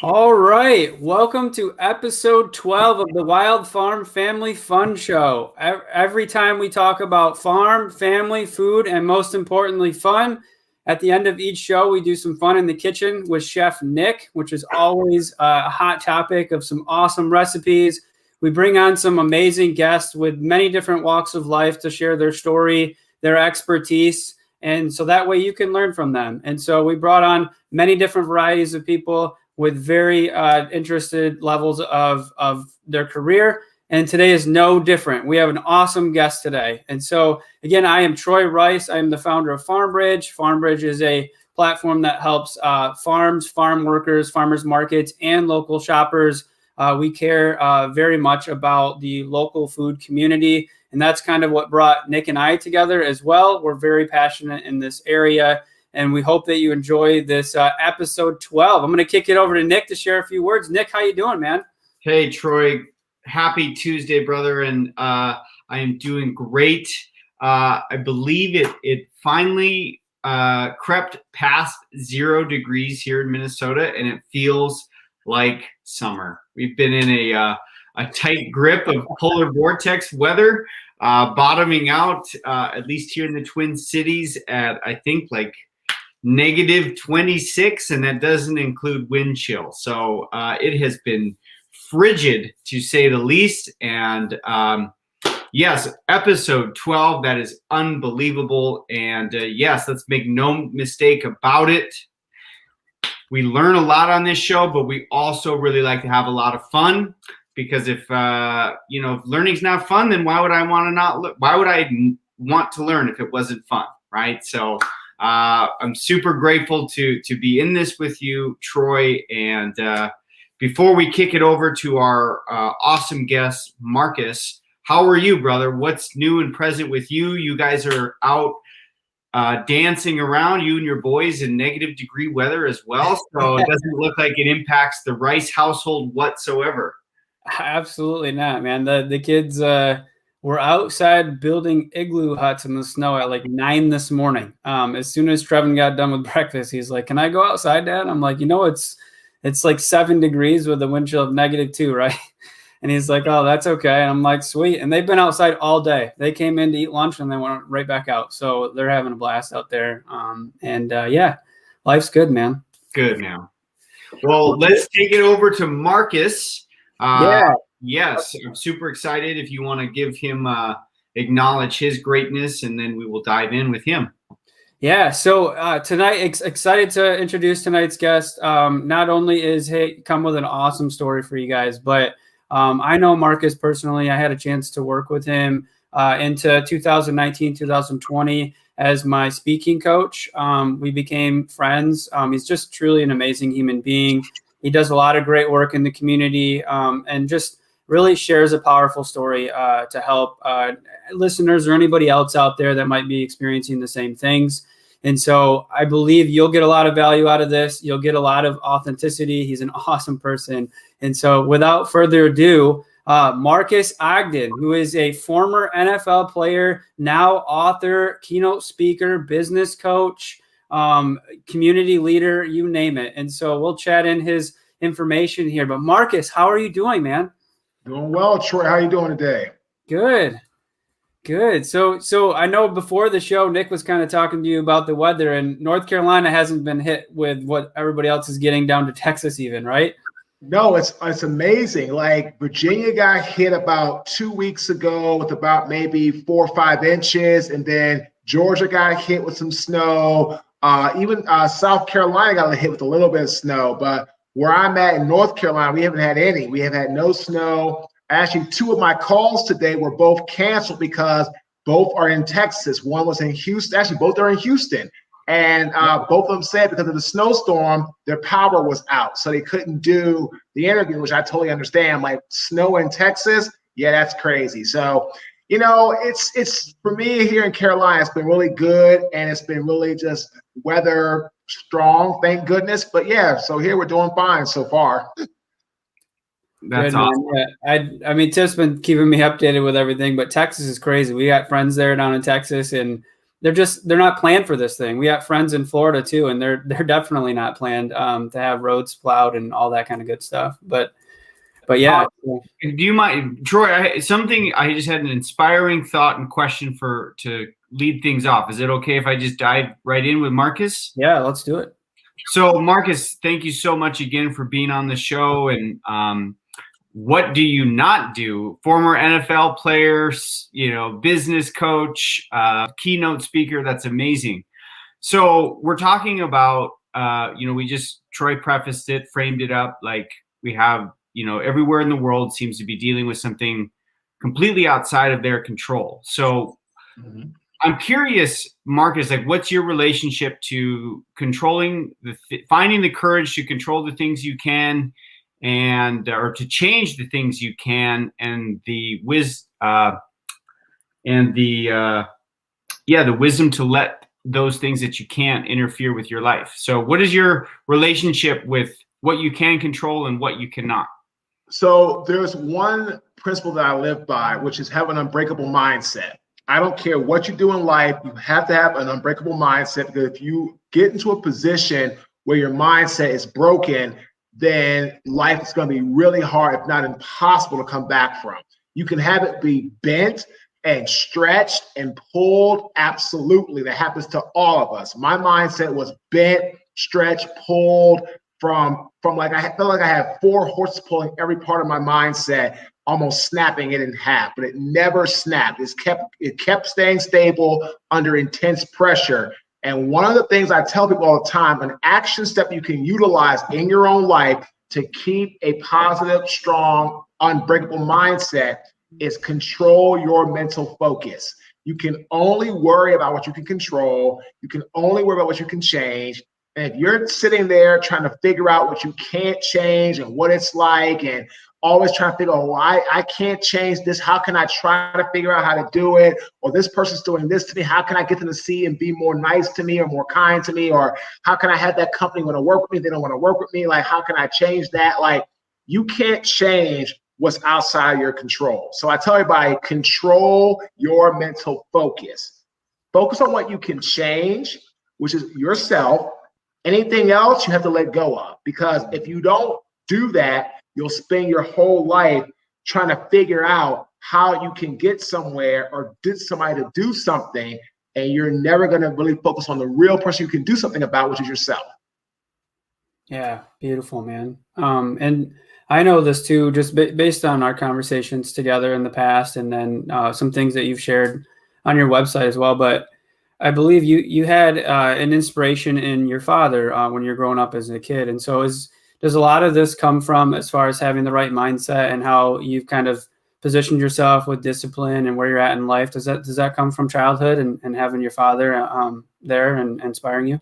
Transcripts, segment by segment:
All right, welcome to episode 12 of the Wyld Farm Family Fun Show. Every time we talk about farm, family, food, and most importantly, fun, at the end of each show, we do some fun in the kitchen with Chef Nick, which is always a hot topic of some awesome recipes. We bring on some amazing guests with many different walks of life to share their story, their expertise, and so that way you can learn from them. And so we brought on many different varieties of people with very interested levels of their career. And today is no different. We have an awesome guest today. And so, again, I am Troy Rice. I am the founder of FarmBridge. FarmBridge is a platform that helps farms, farm workers, farmers markets, and local shoppers. We care very much about the local food community. And that's kind of what brought Nick and I together as well. We're very passionate in this area. And we hope that you enjoy this episode 12. I'm going to kick it over to Nick to share a few words. Nick, how you doing, man? Hey, Troy. Happy Tuesday, brother. And I am doing great. I believe it finally crept past 0 degrees here in Minnesota, and it feels like summer. We've been in a tight grip of polar vortex weather, bottoming out, at least here in the Twin Cities, at I think like -26, and that doesn't include wind chill. So it has been frigid, to say the least. And yes, episode 12, that is unbelievable. And yes, let's make no mistake about it. We learn a lot on this show, but we also really like to have a lot of fun, because if if learning's not fun, then why would I want to learn if it wasn't fun, right? So I'm super grateful to be in this with you, Troy. And before we kick it over to our awesome guest, Marques, how are you, brother? What's new and present with you? You guys are out dancing around, you and your boys, in -degree weather as well. So it doesn't look like it impacts the Rice household whatsoever. Absolutely not, man. The kids were outside building igloo huts in the snow at like 9 this morning. As soon as Trevin got done with breakfast, he's like, "Can I go outside, Dad?" I'm like, it's like 7 degrees with a wind chill of -2, right? And he's like, "Oh, that's okay." And I'm like, "Sweet." And they've been outside all day. They came in to eat lunch and then went right back out. So they're having a blast out there. Yeah, life's good, man. Good, man. Well, let's take it over to Marques. Yeah. Yes, I'm super excited. If you want to give him, acknowledge his greatness, and then we will dive in with him. Yeah, so tonight, excited to introduce tonight's guest. Not only is he come with an awesome story for you guys, but I know Marques personally. I had a chance to work with him into 2019, 2020 as my speaking coach. We became friends. He's just truly an amazing human being. He does a lot of great work in the community and just really shares a powerful story to help listeners or anybody else out there that might be experiencing the same things. And so I believe you'll get a lot of value out of this. You'll get a lot of authenticity. He's an awesome person. And so without further ado, Marques Ogden, who is a former NFL player, now author, keynote speaker, business coach, community leader, you name it. And so we'll chat in his information here. But Marques, how are you doing, man? Doing well, Troy. How you doing today? Good. So I know before the show, Nick was kind of talking to you about the weather, and North Carolina hasn't been hit with what everybody else is getting down to Texas even, right? No, it's amazing. Like Virginia got hit about 2 weeks ago with about maybe 4 or 5 inches, and then Georgia got hit with some snow. Even South Carolina got hit with a little bit of snow. But where I'm at in North Carolina, we haven't had any. We have had no snow. Actually, 2 of my calls today were both canceled because both are in Texas. One was in Houston. Actually, both are in Houston. And both of them said because of the snowstorm, their power was out. So they couldn't do the interview, which I totally understand. Like snow in Texas, yeah, that's crazy. So, it's for me here in Carolina, it's been really good. And it's been really just weather strong, thank goodness. But yeah, so here we're doing fine so far. That's awesome. Yeah, I mean, Tiff's been keeping me updated with everything, but Texas is crazy. We got friends there down in Texas, and they're not planned for this thing. We got friends in Florida too, and they're definitely not planned to have roads plowed and all that kind of good stuff. But yeah. Do you mind, Troy? I just had an inspiring thought and question to lead things off. Is it okay if I just dive right in with Marques? Yeah, let's do it. So, Marques, thank you so much again for being on the show. And what do you not do? Former NFL player, business coach, keynote speaker. That's amazing. So we're talking about, Troy prefaced it, framed it up like we have, everywhere in the world seems to be dealing with something completely outside of their control. So I'm curious, Marques, like, what's your relationship to controlling finding the courage to control the things you can, or to change the things you can, and the wisdom to let those things that you can't interfere with your life. So what is your relationship with what you can control and what you cannot? So there's one principle that I live by, which is have an unbreakable mindset. I don't care what you do in life, you have to have an unbreakable mindset, because if you get into a position where your mindset is broken, then life is going to be really hard, if not impossible, to come back from. You can have it be bent and stretched and pulled. Absolutely. That happens to all of us. My mindset was bent, stretched, pulled from like, I felt like I had 4 horses pulling every part of my mindset, almost snapping it in half, but it never snapped. It kept staying stable under intense pressure. And one of the things I tell people all the time, an action step you can utilize in your own life to keep a positive, strong, unbreakable mindset is control your mental focus. You can only worry about what you can control. You can only worry about what you can change. And if you're sitting there trying to figure out what you can't change and what it's like, and always trying to figure out, I can't change this. How can I try to figure out how to do it? Or this person's doing this to me. How can I get them to see and be more nice to me or more kind to me? Or how can I have that company want to work with me? They don't want to work with me. Like, how can I change that? Like, you can't change what's outside your control. So I tell everybody, control your mental focus. Focus on what you can change, which is yourself. Anything else you have to let go of, because if you don't do that, you'll spend your whole life trying to figure out how you can get somewhere or get somebody to do something, and you're never going to really focus on the real person you can do something about, which is yourself. Yeah, beautiful, man. And I know this too, just based on our conversations together in the past, and then some things that you've shared on your website as well. But I believe you had an inspiration in your father when you're growing up as a kid. And so does a lot of this come from, as far as having the right mindset and how you've kind of positioned yourself with discipline and where you're at in life? Does that come from childhood and having your father there and inspiring you?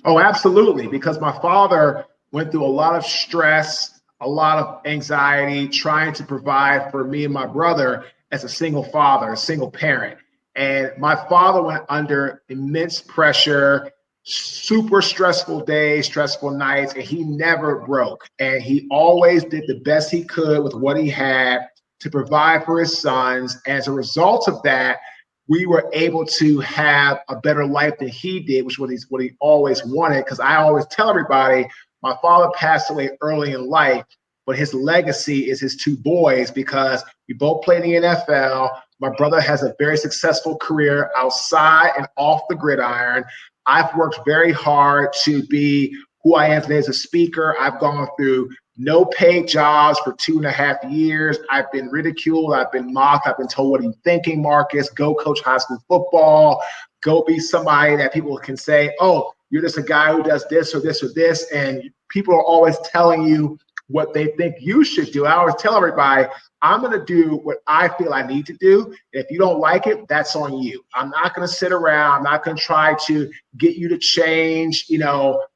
Oh, absolutely. Because my father went through a lot of stress, a lot of anxiety, trying to provide for me and my brother as a single father, a single parent. And my father went under immense pressure, super stressful days, stressful nights, and he never broke. And he always did the best he could with what he had to provide for his sons. As a result of that, we were able to have a better life than he did, which was what he always wanted. Because I always tell everybody, my father passed away early in life, but his legacy is his 2 boys, because we both played in the NFL. My brother has a very successful career outside and off the gridiron. I've worked very hard to be who I am today as a speaker. I've gone through no paid jobs for 2.5 years. I've been ridiculed. I've been mocked. I've been told, what are you thinking, Marques? Go coach high school football. Go be somebody that people can say, oh, you're just a guy who does this or this or this. And people are always telling you what they think you should do. I always tell everybody, I'm going to do what I feel I need to do. And if you don't like it, that's on you. I'm not going to sit around. I'm not going to try to get you to change,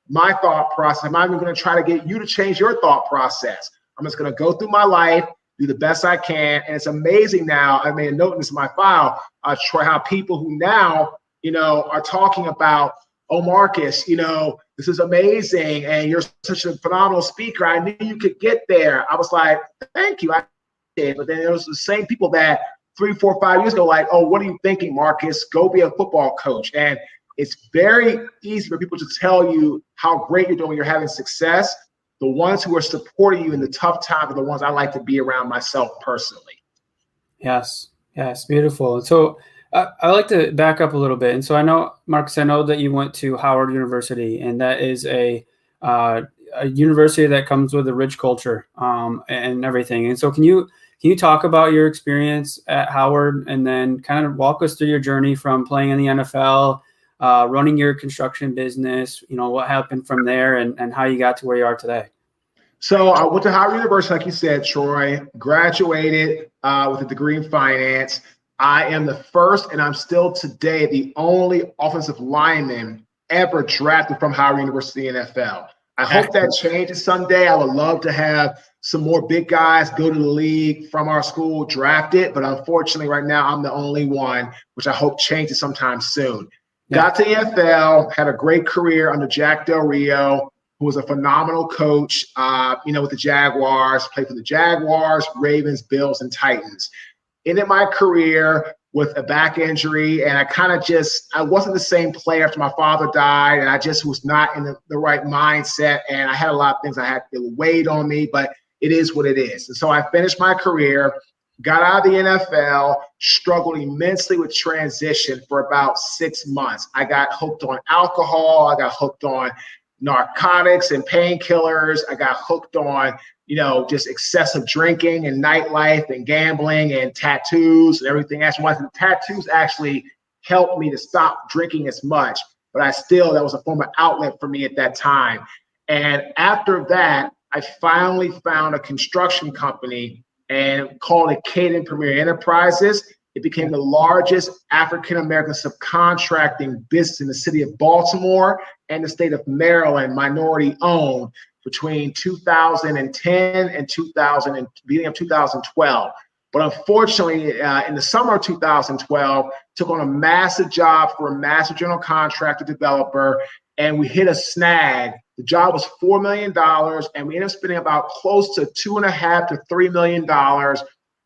my thought process. I'm not even going to try to get you to change your thought process. I'm just going to go through my life, do the best I can. And it's amazing now. I made a note in this in my file, Troy, how people who now, are talking about, oh, Marques, this is amazing. And you're such a phenomenal speaker. I knew you could get there. I was like, thank you. I did. But then there was the same people that 3, 4, 5 years ago, like, oh, what are you thinking, Marques? Go be a football coach. And it's very easy for people to tell you how great you're doing, you're having success. The ones who are supporting you in the tough times are the ones I like to be around myself personally. Yes, beautiful. So I like to back up a little bit. And so I know, Marques, I know that you went to Howard University, and that is a university that comes with a rich culture and everything. And so can you talk about your experience at Howard, and then kind of walk us through your journey from playing in the NFL, running your construction business, what happened from there, and how you got to where you are today? So I went to Howard University, like you said, Troy, graduated with a degree in finance. I am the first, and I'm still today, the only offensive lineman ever drafted from Howard University NFL. I hope that changes someday. I would love to have some more big guys go to the league from our school, drafted, but unfortunately right now I'm the only one, which I hope changes sometime soon. Got to the NFL, had a great career under Jack Del Rio, who was a phenomenal coach, with the Jaguars, played for the Jaguars, Ravens, Bills, and Titans. Ended my career with a back injury, and I wasn't the same player after my father died, and I just was not in the right mindset, and I had a lot of things that weighed on me, but it is what it is. And so I finished my career, got out of the NFL, struggled immensely with transition for about 6 months. I got hooked on alcohol. I got hooked on narcotics and painkillers. I got hooked on, just excessive drinking and nightlife and gambling and tattoos and everything else. The tattoos actually helped me to stop drinking as much, but that was a form of outlet for me at that time. And after that, I finally found a construction company and called it Caden Premier Enterprises. It became the largest African-American subcontracting business in the city of Baltimore and the state of Maryland, minority owned, between 2010 and beginning of 2012. But unfortunately, in the summer of 2012, took on a massive job for a massive general contractor developer, and we hit a snag. The job was $4 million, and we ended up spending about close to $2.5 to $3 million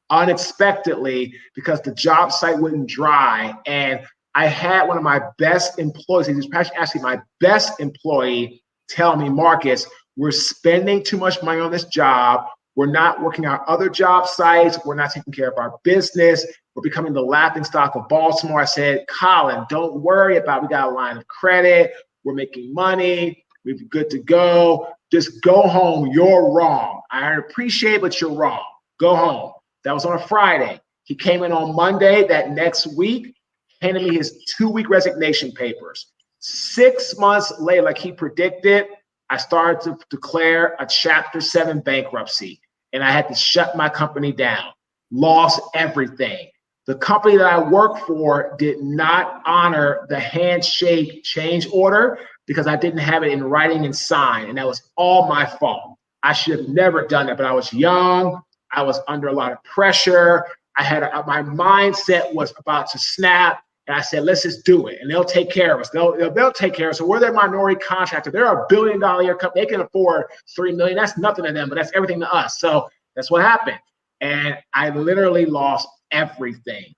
unexpectedly because the job site wouldn't dry. And I had one of my best employees, he was actually my best employee, tell me, Marques, we're spending too much money on this job. We're not working our other job sites. We're not taking care of our business. We're becoming the laughing stock of Baltimore. I said, Colin, don't worry about it. We got a line of credit. We're making money. We're good to go. Just go home. You're wrong. I appreciate it, but you're wrong. Go home. That was on a Friday. He came in on Monday that next week, handed me his 2-week resignation papers. 6 months later, like he predicted, I started to declare a Chapter 7 bankruptcy, and I had to shut my company down, lost everything. The company that I worked for did not honor the handshake change order because I didn't have it in writing and signed, and that was all my fault. I should have never done it, but I was young. I was under a lot of pressure. My mindset was about to snap. And I said, let's just do it. And they'll take care of us. They'll take care of us. So we're their minority contractor. They're a $1 billion a year company. They can afford $3 million. That's nothing to them, but that's everything to us. So that's what happened. And I literally lost everything.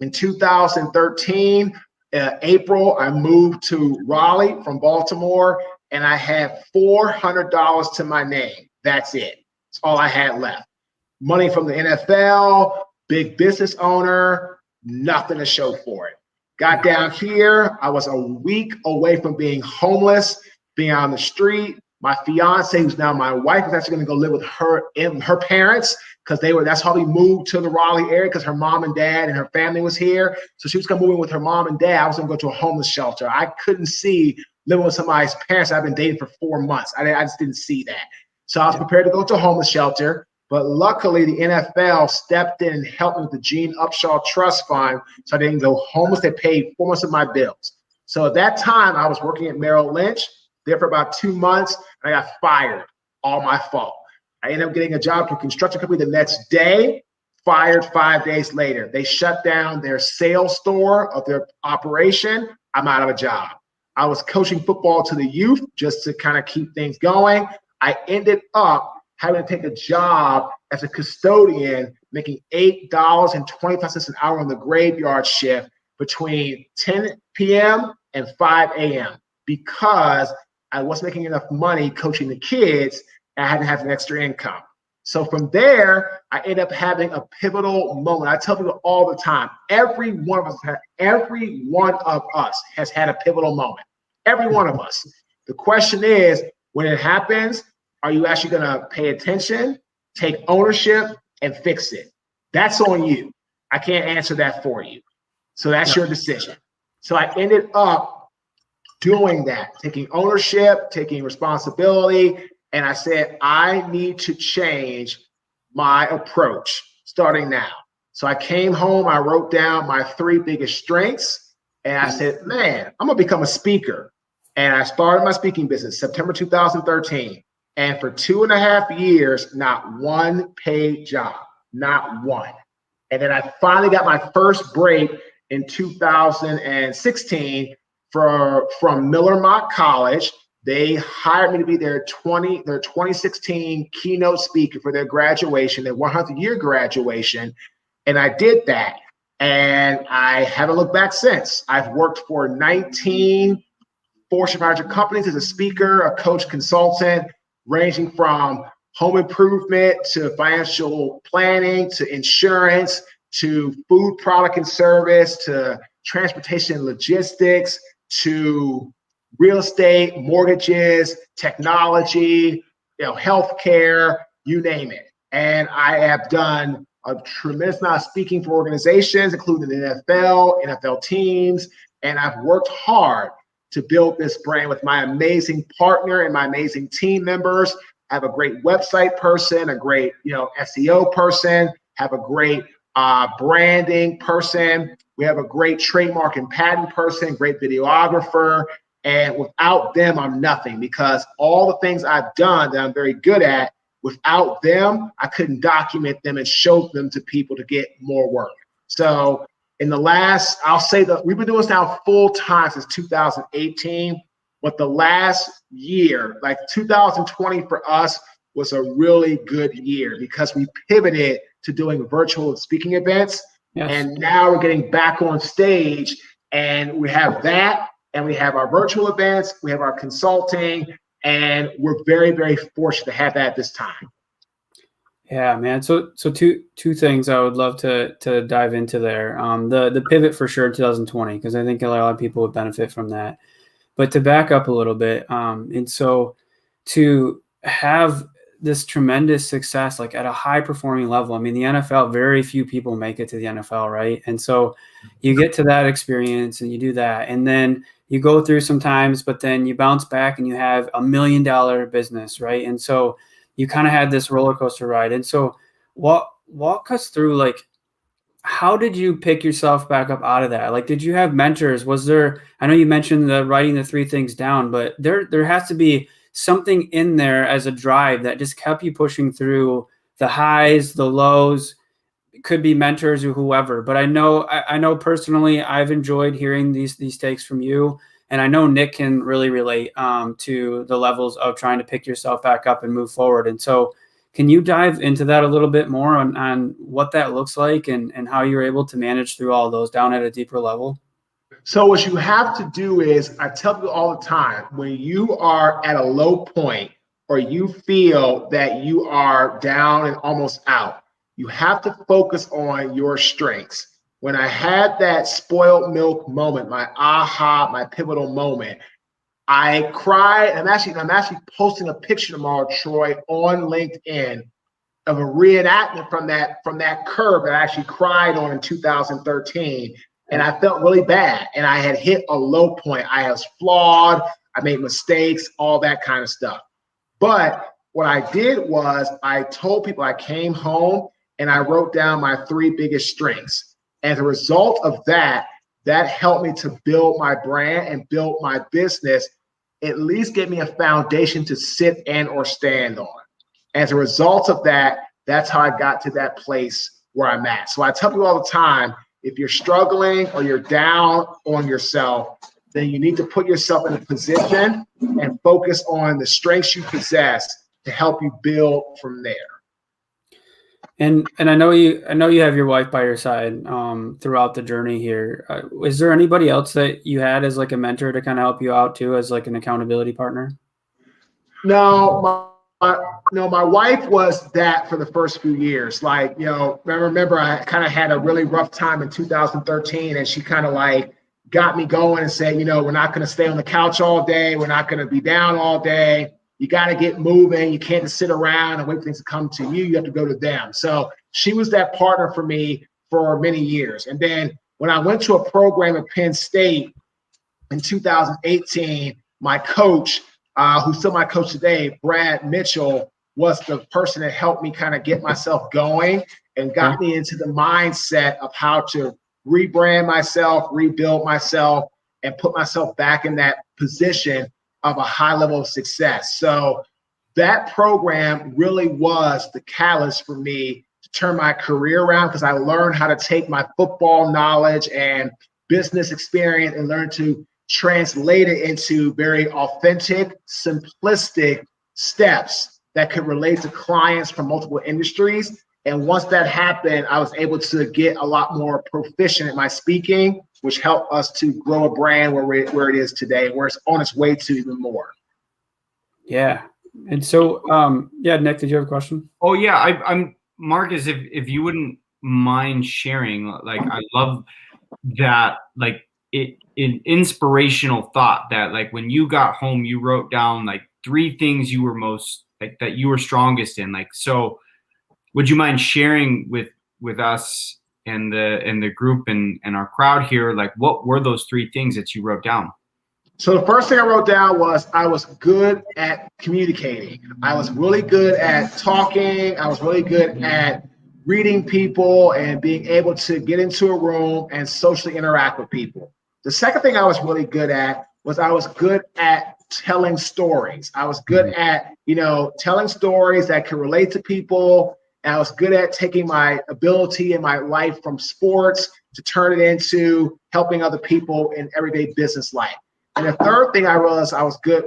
In 2013, April, I moved to Raleigh from Baltimore, and I had $400 to my name. That's it. That's all I had left. Money from the NFL, big business owner, nothing to show for it. Got down here, I was a week away from being homeless, being on the street. My fiance, who's now my wife, was actually going to go live with her parents because that's how we moved to the Raleigh area because her mom and dad and her family was here. So she was going to move in with her mom and dad. I was going to go to a homeless shelter. I couldn't see living with somebody's parents I've been dating for 4 months. I just didn't see that. So I was prepared to go to a homeless shelter. But luckily, the NFL stepped in and helped me with the Gene Upshaw Trust Fund so I didn't go homeless. They paid 4 months of my bills. So at that time, I was working at Merrill Lynch, there for about 2 months, and I got fired. All my fault. I ended up getting a job for a construction company the next day, fired 5 days later. They shut down their sales store of their operation. I'm out of a job. I was coaching football to the youth just to kind of keep things going. I ended up having to take a job as a custodian, making $8.25 an hour on the graveyard shift between 10 p.m. and 5 a.m. because I wasn't making enough money coaching the kids and I had to have an extra income. So from there, I ended up having a pivotal moment. I tell people all the time, every one of us has had a pivotal moment. Every one of us. The question is, when it happens, are you actually going to pay attention, take ownership, and fix it? That's on you. I can't answer that for you. So that's your decision. So I ended up doing that, taking ownership, taking responsibility. And I said, I need to change my approach starting now. So I came home, I wrote down my 3 biggest strengths, and I said, man, I'm going to become a speaker. And I started my speaking business September 2013. And for 2.5 years, not one paid job, not one. And then I finally got my first break in 2016 from Miller Mock College. They hired me to be their 2016 keynote speaker for their graduation, their 100th year graduation. And I did that. And I haven't looked back since. I've worked for 19 Fortune 500 companies as a speaker, a coach, consultant, ranging from home improvement to financial planning to insurance to food product and service to transportation and logistics to real estate, mortgages, technology, healthcare, you name it. And I have done a tremendous amount of speaking for organizations, including the NFL teams, and I've worked hard to build this brand with my amazing partner and my amazing team members. I have a great website person, a great SEO person, have a great branding person. We have a great trademark and patent person, great videographer. And without them, I'm nothing, because all the things I've done that I'm very good at, without them, I couldn't document them and show them to people to get more work. So in the last, I'll say that we've been doing this now full time since 2018, but the last year, like 2020 for us, was a really good year because we pivoted to doing virtual speaking events. Yes. And now we're getting back on stage, and we have that, and we have our virtual events, we have our consulting, and we're very, very fortunate to have that at this time. Yeah, man. So two things I would love to dive into there. The pivot for sure in 2020, because I think a lot of people would benefit from that. But to back up a little bit, and so to have this tremendous success, like at a high performing level. I mean, the NFL, very few people make it to the NFL, right? And so you get to that experience and you do that, and then you go through some times, but then you bounce back and you have $1 million business, right? And so you kind of had this roller coaster ride. And so walk us through, like, how did you pick yourself back up out of that? Like, did you have mentors? Was there, I know you mentioned the writing the 3 things down, but there has to be something in there as a drive that just kept you pushing through the highs, the lows. It could be mentors or whoever, but I know personally, I've enjoyed hearing these takes from you. And I know Nick can really relate to the levels of trying to pick yourself back up and move forward. And so can you dive into that a little bit more on what that looks like and how you're able to manage through all those down at a deeper level? So what you have to do is, I tell people all the time, when you are at a low point or you feel that you are down and almost out, you have to focus on your strengths. When I had that spoiled milk moment, my aha, my pivotal moment, I cried. I'm actually posting a picture tomorrow, Troy, on LinkedIn of a reenactment from that curve that I actually cried on in 2013. And I felt really bad. And I had hit a low point. I was flawed. I made mistakes, all that kind of stuff. But what I did was I told people, I came home and I wrote down my 3 biggest strengths. As a result of that, that helped me to build my brand and build my business, at least give me a foundation to sit and or stand on. As a result of that, that's how I got to that place where I'm at. So I tell people all the time, if you're struggling or you're down on yourself, then you need to put yourself in a position and focus on the strengths you possess to help you build from there. And I know you have your wife by your side throughout the journey here. Is there anybody else that you had as like a mentor to kind of help you out too, as like an accountability partner? No, my wife was that for the first few years. Like, I remember I kind of had a really rough time in 2013, and she kind of like got me going and said, we're not going to stay on the couch all day. We're not going to be down all day. You got to get moving. You can't just sit around and wait for things to come to you. You have to go to them. So she was that partner for me for many years. And then when I went to a program at Penn State in 2018, my coach, who's still my coach today, Brad Mitchell, was the person that helped me kind of get myself going and got me into the mindset of how to rebrand myself, rebuild myself, and put myself back in that position of a high level of success. So that program really was the catalyst for me to turn my career around, because I learned how to take my football knowledge and business experience and learn to translate it into very authentic, simplistic steps that could relate to clients from multiple industries. And once that happened, I was able to get a lot more proficient at my speaking, which helped us to grow a brand where it is today, where it's on its way to even more. Yeah. And so, Nick, did you have a question? Oh yeah. I'm Marcus, if you wouldn't mind sharing, like, I love that, like, an inspirational thought that, like, when you got home, you wrote down like 3 things you were most, like, that you were strongest in. Like, so would you mind sharing with us and the group and our crowd here, like, what were those 3 things that you wrote down? So the first thing I wrote down was I was good at communicating. I was really good at talking. I was really good at reading people and being able to get into a room and socially interact with people. The second thing I was really good at was I was good at telling stories. I was good at, telling stories that could relate to people. And I was good at taking my ability in my life from sports to turn it into helping other people in everyday business life. And the third thing I realized I was good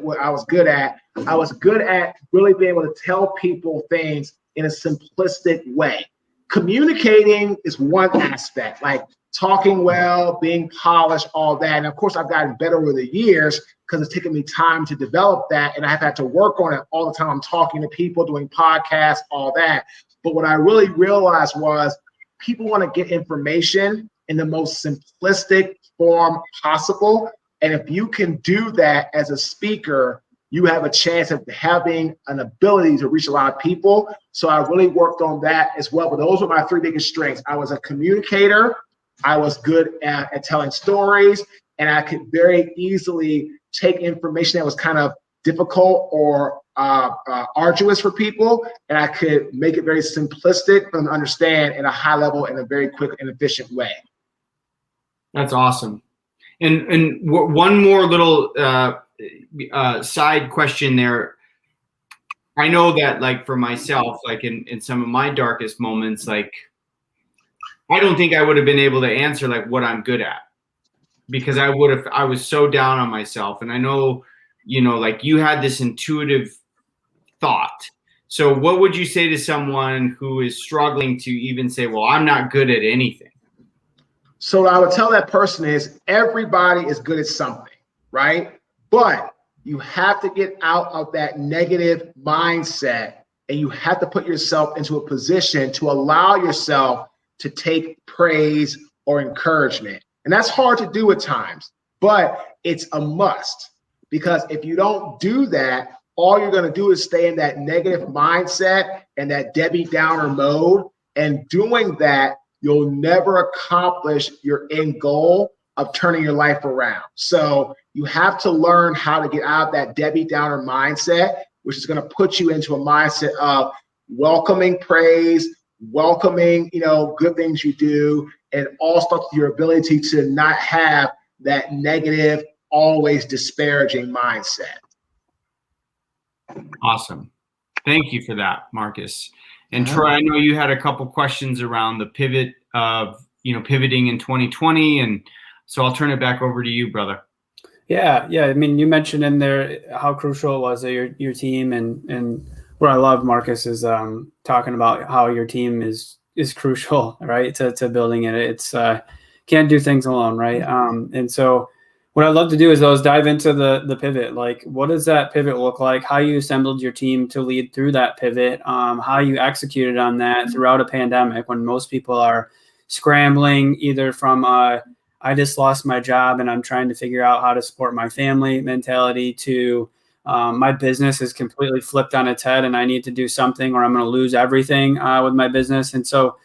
at really being able to tell people things in a simplistic way. Communicating is one aspect, like talking well, being polished, all that. And of course, I've gotten better over the years because it's taken me time to develop that. And I've had to work on it all the time. I'm talking to people, doing podcasts, all that. But what I really realized was people want to get information in the most simplistic form possible. And if you can do that as a speaker, you have a chance of having an ability to reach a lot of people. So I really worked on that as well. But those were my 3 biggest strengths. I was a communicator. I was good at telling stories. And I could very easily take information that was kind of difficult or arduous for people, and I could make it very simplistic for them to understand in a high level in a very quick and efficient way. That's awesome. And one more little side question there. I know that, like, for myself, like in some of my darkest moments, like, I don't think I would have been able to answer like what I'm good at, because I was so down on myself. And I know, like, you had this intuitive thought. So what would you say to someone who is struggling to even say, well, I'm not good at anything? So what I would tell that person is everybody is good at something, right? But you have to get out of that negative mindset, and you have to put yourself into a position to allow yourself to take praise or encouragement. And that's hard to do at times, but it's a must, because if you don't do that, all you're going to do is stay in that negative mindset and that Debbie Downer mode. And doing that, you'll never accomplish your end goal of turning your life around. So you have to learn how to get out of that Debbie Downer mindset, which is going to put you into a mindset of welcoming praise, welcoming, good things you do, and all starts with your ability to not have that negative, always disparaging mindset. Awesome. Thank you for that, Marcus. And Troy, I know you had a couple questions around the pivot of, pivoting in 2020. And so I'll turn it back over to you, brother. Yeah. I mean, you mentioned in there how crucial it was that your team and what I love, Marcus, is talking about how your team is crucial, right, to building it. It's can't do things alone, right? And so what I'd love to do is dive into the pivot. Like, what does that pivot look like? How you assembled your team to lead through that pivot? How you executed on that throughout a pandemic when most people are scrambling either from I just lost my job and I'm trying to figure out how to support my family mentality to my business is completely flipped on its head and I need to do something or I'm going to lose everything with my business. And so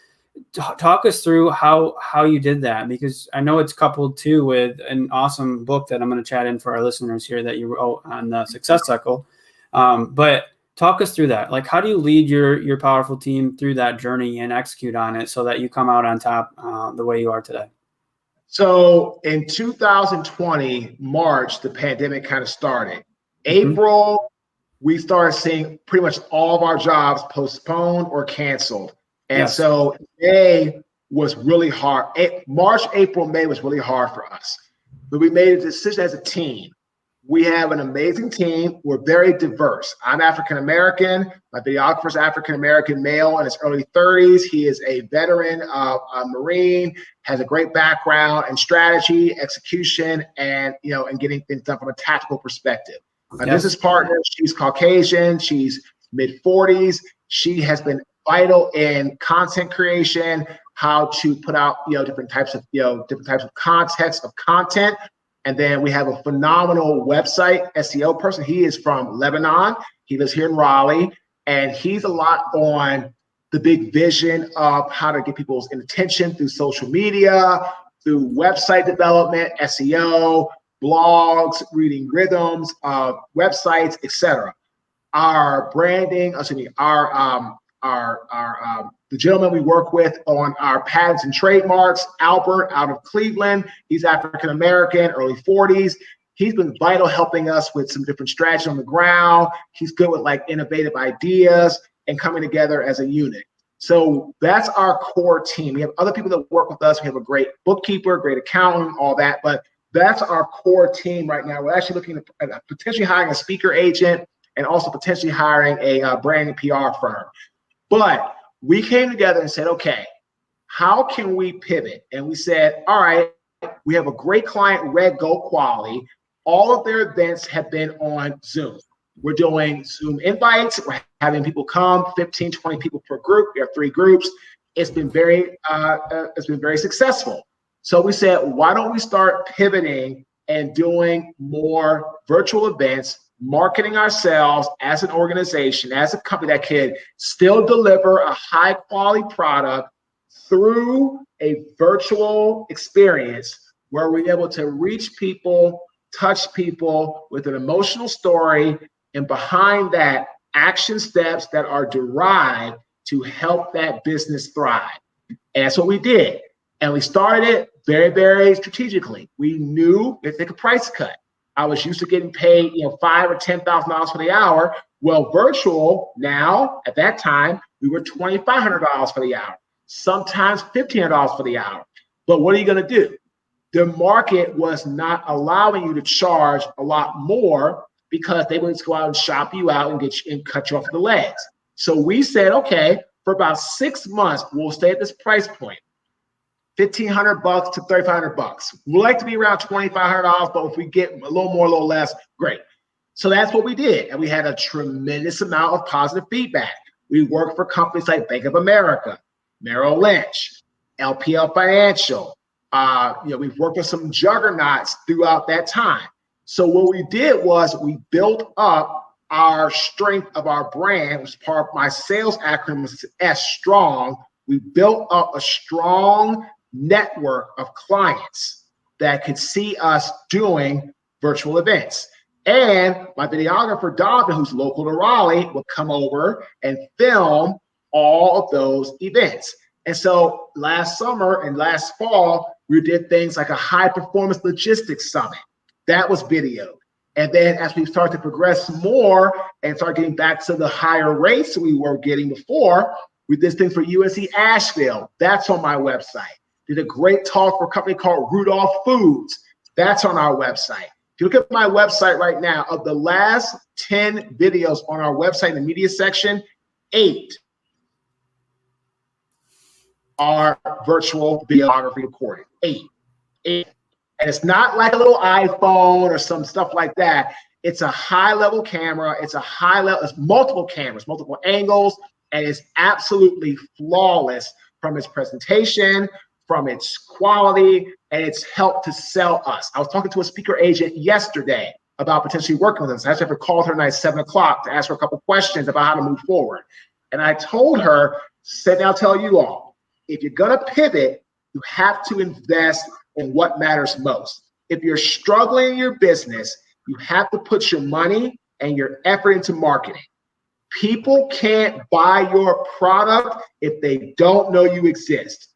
talk us through how you did that, because I know it's coupled too with an awesome book that I'm going to chat in for our listeners here that you wrote on the success cycle. But talk us through that. Like, how do you lead your powerful team through that journey and execute on it so that you come out on top the way you are today? So in 2020, March, the pandemic kind of started. April, we started seeing pretty much all of our jobs postponed or canceled. And so May was really hard. March, April, May was really hard for us. But we made a decision as a team. We have an amazing team. We're very diverse. I'm African-American. My videographer is African-American male in his early 30s. He is a veteran, a Marine, has a great background in strategy, execution, and getting things done from a tactical perspective. My business partner, she's Caucasian. She's mid-40s. She has been vital in content creation, how to put out different types of context of content. And then we have a phenomenal website SEO person. He is from Lebanon. He lives here in Raleigh, and he's a lot on the big vision of how to get people's attention through social media, through website development, SEO, blogs, reading rhythms, websites, etc. Our branding, the gentleman we work with on our patents and trademarks, Albert, out of Cleveland. He's African-American, early 40s. He's been vital helping us with some different strategies on the ground. He's good with innovative ideas and coming together as a unit. So that's our core team. We have other people that work with us. We have a great bookkeeper, great accountant, all that, but that's our core team right now. We're actually looking at potentially hiring a speaker agent and also potentially hiring a branding PR firm. But we came together and said, okay, how can we pivot? And we said, all right, we have a great client, Red Gold Quality. All of their events have been on Zoom. We're doing Zoom invites. We're having people come, 15, 20 people per group. We have 3 groups. It's been very successful. So we said, why don't we start pivoting and doing more virtual events, marketing ourselves as an organization, as a company that can still deliver a high quality product through a virtual experience where we're able to reach people, touch people with an emotional story, and behind that, action steps that are derived to help that business thrive. And that's what we did. And we started it very, very strategically. We knew if they could price cut. I was used to getting paid, $5,000 or $10,000 for the hour. Well, virtual now, at that time, we were $2,500 for the hour, sometimes $1,500 for the hour. But what are you going to do? The market was not allowing you to charge a lot more because they would just go out and shop you out and get you and cut you off the legs. So we said, okay, for about 6 months, we'll stay at this price point. $1,500 to $3,500. We like to be around $2,500, but if we get a little more, a little less, great. So that's what we did. And we had a tremendous amount of positive feedback. We worked for companies like Bank of America, Merrill Lynch, LPL Financial. We've worked with some juggernauts throughout that time. So what we did was we built up our strength of our brand, which is part of my sales acronym is S-Strong. We built up a strong network of clients that could see us doing virtual events. And my videographer, Donovan, who's local to Raleigh, would come over and film all of those events. And so last summer and last fall, we did things like a high performance logistics summit. That was video. And then as we start to progress more and start getting back to the higher rates we were getting before, we did things for USC Asheville. That's on my website. Did a great talk for a company called Rudolph Foods. That's on our website. If you look at my website right now, of the last 10 videos on our website in the media section, 8 are virtual videography recording. 8. And it's not like a little iPhone or some stuff like that. It's a high-level camera. It's multiple cameras, multiple angles, and it's absolutely flawless from its presentation, from its quality, and its help to sell us. I was talking to a speaker agent yesterday about potentially working with us. I actually called her tonight at 7 o'clock to ask her a couple questions about how to move forward. And I told her, said, I'll tell you all, if you're gonna pivot, you have to invest in what matters most. If you're struggling in your business, you have to put your money and your effort into marketing. People can't buy your product if they don't know you exist.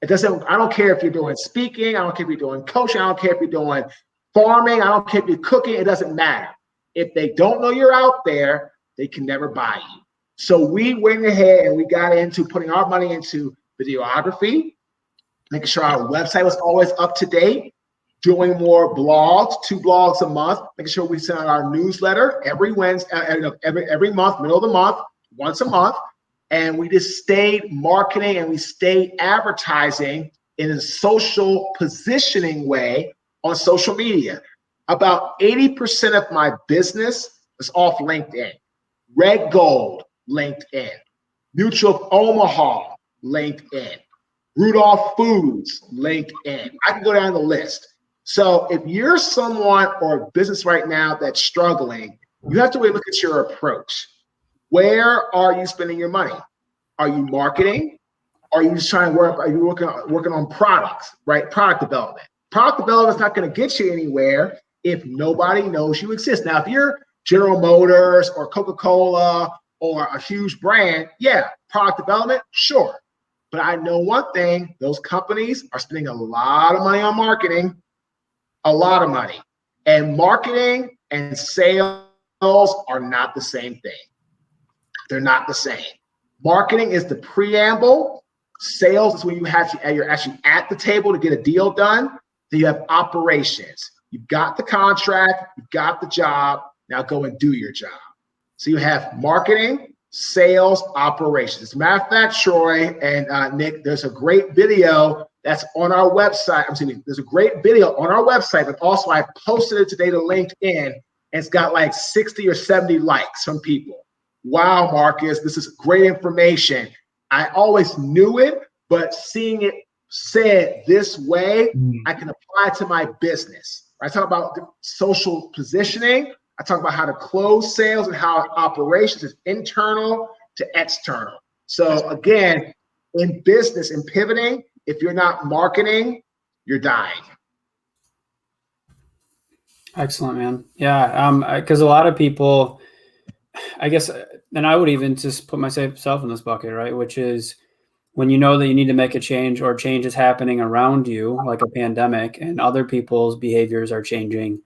I don't care if you're doing speaking, I don't care if you're doing coaching, I don't care if you're doing farming, I don't care if you're cooking, it doesn't matter. If they don't know you're out there, they can never buy you. So we went ahead and we got into putting our money into videography, making sure our website was always up to date, doing more blogs, 2 blogs a month, making sure we send out our newsletter every Wednesday, every month, middle of the month, once a month. And we just stayed marketing and we stayed advertising in a social positioning way on social media. About 80% of my business is off LinkedIn. Red Gold, LinkedIn. Mutual of Omaha, LinkedIn. Rudolph Foods, LinkedIn. I can go down the list. So if you're someone or a business right now that's struggling, you have to really look at your approach. Where are you spending your money? Are you marketing? Are you just trying to are you working on products, right? Product development. Product development is not going to get you anywhere if nobody knows you exist. Now, if you're General Motors or Coca-Cola or a huge brand, yeah, product development, sure. But I know one thing, those companies are spending a lot of money on marketing, a lot of money. And marketing and sales are not the same thing. They're not the same. Marketing is the preamble. Sales is when you're actually at the table to get a deal done. Then you have operations. You've got the contract, you've got the job, now go and do your job. So you have marketing, sales, operations. As a matter of fact, Troy and Nick, there's a great video that's on our website. There's a great video on our website, but also I posted it today to LinkedIn, and it's got like 60 or 70 likes from people. Wow, Marcus, this is great information. I always knew it, but seeing it said this way, I can apply it to my business. I talk about social positioning. I talk about how to close sales and how operations is internal to external. So again, in business and pivoting, if you're not marketing, you're dying. Excellent, man. Yeah, because a lot of people, I guess, and I would even just put myself in this bucket, right? Which is when you know that you need to make a change or change is happening around you, like a pandemic, and other people's behaviors are changing,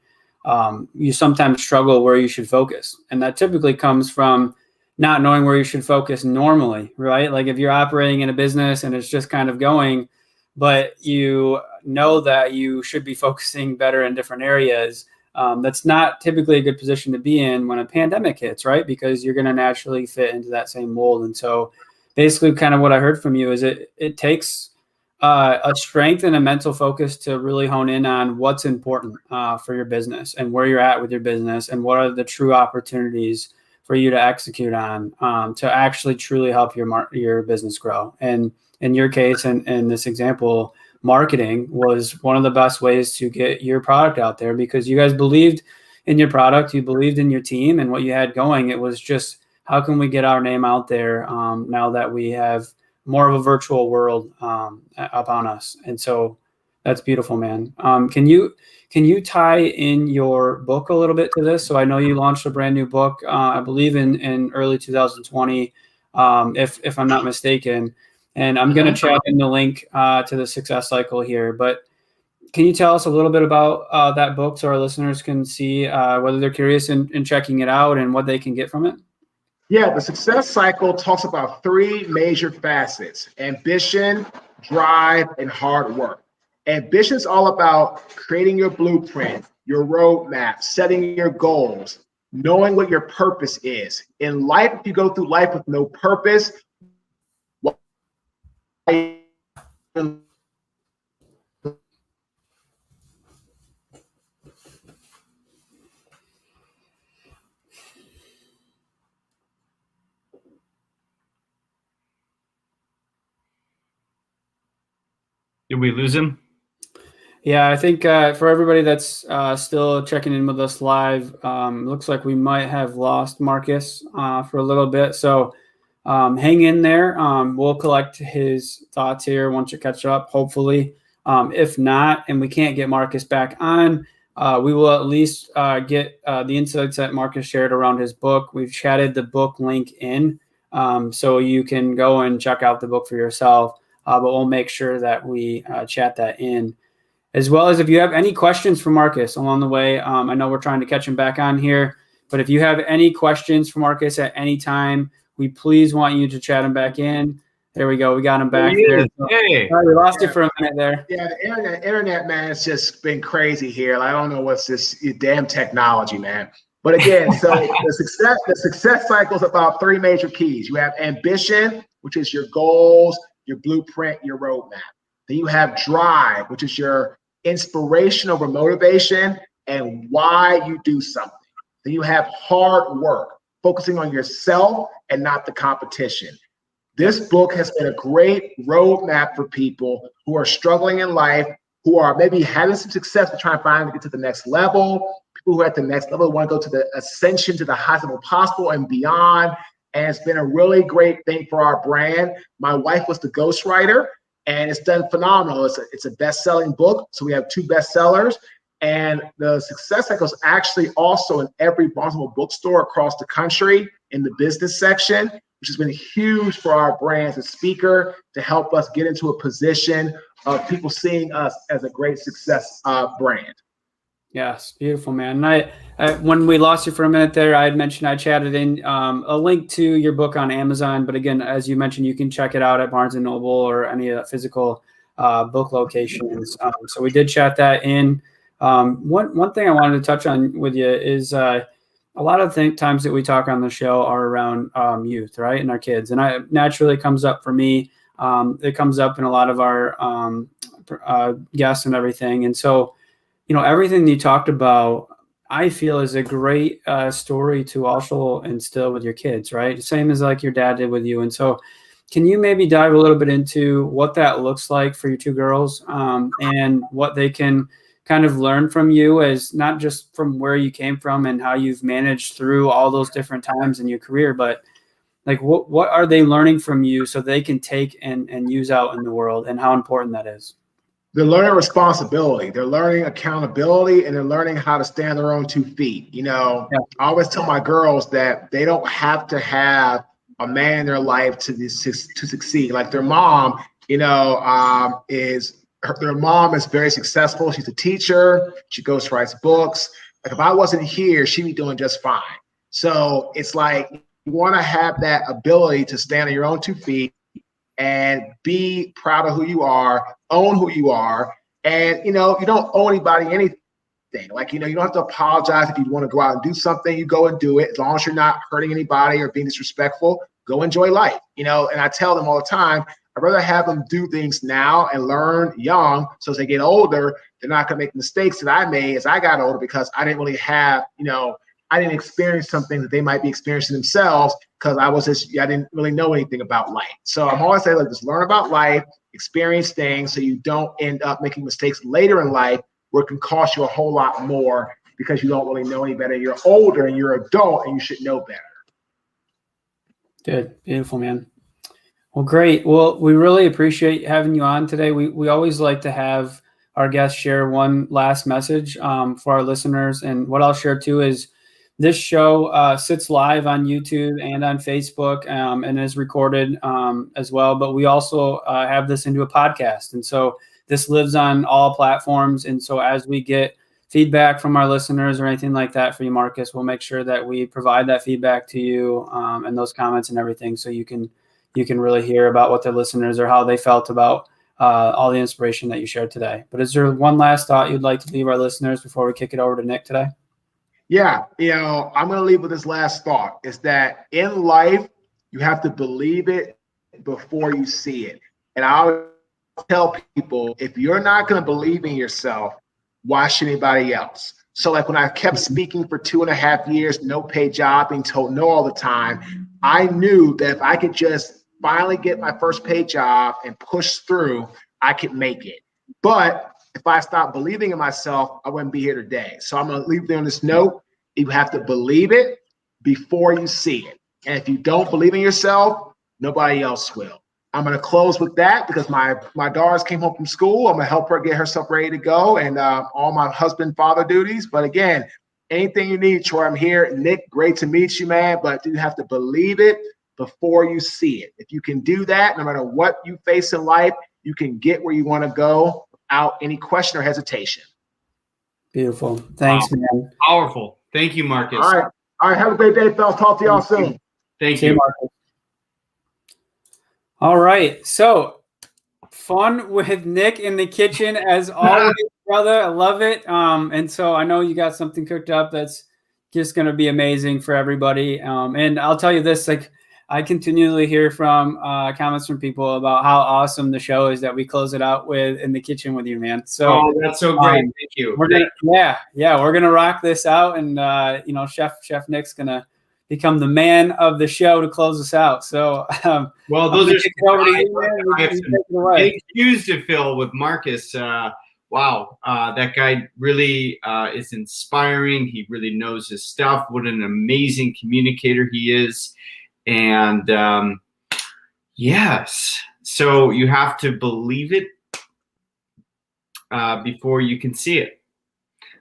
you sometimes struggle where you should focus. And that typically comes from not knowing where you should focus normally, right? Like if you're operating in a business and it's just kind of going, but you know that you should be focusing better in different areas, that's not typically a good position to be in when a pandemic hits, right? Because you're going to naturally fit into that same mold. And so basically kind of what I heard from you is it takes a strength and a mental focus to really hone in on what's important for your business and where you're at with your business and what are the true opportunities for you to execute on to actually truly help your business grow. And in your case, and in this example, marketing was one of the best ways to get your product out there because you guys believed in your product, you believed in your team and what you had going. It was just, how can we get our name out there now that we have more of a virtual world upon us? And so that's beautiful, man. Can you tie in your book a little bit to this? So I know you launched a brand new book, I believe in early 2020, if I'm not mistaken. And I'm going to chat in the link to the success cycle here. But can you tell us a little bit about that book so our listeners can see whether they're curious in checking it out and what they can get from it? Yeah, the success cycle talks about 3 major facets: ambition, drive, and hard work. Ambition is all about creating your blueprint, your roadmap, setting your goals, knowing what your purpose is. In life, if you go through life with no purpose, Did we lose him? Yeah, I think for everybody that's still checking in with us live, looks like we might have lost Marques for a little bit. So hang in there. We'll collect his thoughts here once you catch up, hopefully. If not, and we can't get Marques back on, we will at least get the insights that Marques shared around his book. We've chatted the book link in, so you can go and check out the book for yourself. But we'll make sure that we chat that in. As well as if you have any questions for Marques along the way, I know we're trying to catch him back on here, but if you have any questions for Marques at any time, we please want you to chat him back in. There we go. We got him back there. Hey. We lost you for a minute there. Yeah, the internet, man, it's just been crazy here. I don't know what's this damn technology, man. But again, so the success cycle is about three major keys. You have ambition, which is your goals, your blueprint, your roadmap. Then you have drive, which is your inspiration over motivation and why you do something. Then you have hard work, focusing on yourself and not the competition. This book has been a great roadmap for people who are struggling in life, who are maybe having some success but trying to find to get to the next level, people who are at the next level want to go to the ascension to the highest level possible and beyond. And it's been a really great thing for our brand. My wife was the ghostwriter, and it's done phenomenal. It's a best-selling book. So we have 2 bestsellers. And the success cycle is actually also in every Barnes & Noble bookstore across the country in the business section, which has been huge for our brand as a speaker to help us get into a position of people seeing us as a great success brand. Yes, beautiful, man. And I when we lost you for a minute there, I had mentioned I chatted in a link to your book on Amazon. But again, as you mentioned, you can check it out at Barnes & Noble or any physical book locations. So we did chat that in. One thing I wanted to touch on with you is a lot of the times that we talk on the show are around youth, right, and our kids. And it naturally comes up for me. It comes up in a lot of our guests and everything. And so, you know, everything you talked about, I feel is a great story to also instill with your kids, right? Same as like your dad did with you. And so can you maybe dive a little bit into what that looks like for your 2 girls and what they can kind of learn from you, as not just from where you came from and how you've managed through all those different times in your career, but like what are they learning from you so they can take and use out in the world, and how important that is? They're learning responsibility, they're learning accountability, and they're learning how to stand on their own 2 feet. You know, yeah. I always tell my girls that they don't have to have a man in their life to succeed. Like their mom, you know, their mom is very successful. She's a teacher. She writes books. Like if I wasn't here, she'd be doing just fine. So it's like you want to have that ability to stand on your own 2 feet and be proud of who you are, own who you are. And, you know, you don't owe anybody anything. Like, you know, you don't have to apologize if you want to go out and do something, you go and do it. As long as you're not hurting anybody or being disrespectful, go enjoy life, you know. And I tell them all the time, I'd rather have them do things now and learn young, so as they get older, they're not going to make mistakes that I made as I got older, because I didn't really have, you know, I didn't experience something that they might be experiencing themselves, because I didn't really know anything about life. So I'm always saying, like, just learn about life, experience things, so you don't end up making mistakes later in life where it can cost you a whole lot more because you don't really know any better. You're older and you're an adult and you should know better. Good. Beautiful, man. Well, great. Well, we really appreciate having you on today. We always like to have our guests share one last message for our listeners. And what I'll share too is this show sits live on YouTube and on Facebook and is recorded as well. But we also have this into a podcast. And so this lives on all platforms. And so as we get feedback from our listeners or anything like that for you, Marques, we'll make sure that we provide that feedback to you and those comments and everything, so you can really hear about what the listeners or how they felt about all the inspiration that you shared today. But is there one last thought you'd like to leave our listeners before we kick it over to Nick today? Yeah, I'm going to leave with this last thought, is that in life, you have to believe it before you see it. And I always tell people, if you're not going to believe in yourself, why should anybody else? So like when I kept speaking for 2.5 years, no paid job, being told no all the time, I knew that if I could just finally get my first paid job and push through, I could make it. But if I stopped believing in myself, I wouldn't be here today. So I'm going to leave there on this note. You have to believe it before you see it. And if you don't believe in yourself, nobody else will. I'm going to close with that because my daughters came home from school. I'm going to help her get herself ready to go and all my husband, father duties. But again, anything you need, Troy, I'm here. Nick, great to meet you, man. But you have to believe it before you see it. If you can do that, no matter what you face in life, you can get where you want to go without any question or hesitation. Beautiful. Thanks, man. Powerful. Thank you, Marques. All right. Have a great day, fellas. Talk to y'all soon. Thank you. Marques. All right. So fun with Nick in the kitchen as always, brother. I love it. And so I know you got something cooked up that's just going to be amazing for everybody. And I'll tell you this, like, I continually hear from comments from people about how awesome the show is that we close it out with in the kitchen with you, man. So that's so great. Thank you. We're gonna rock this out, and Chef Nick's gonna become the man of the show to close us out. So well, those are over to you, man. Big shoes to fill with Marques. Wow, that guy really is inspiring. He really knows his stuff. What an amazing communicator he is. And yes, so you have to believe it before you can see it.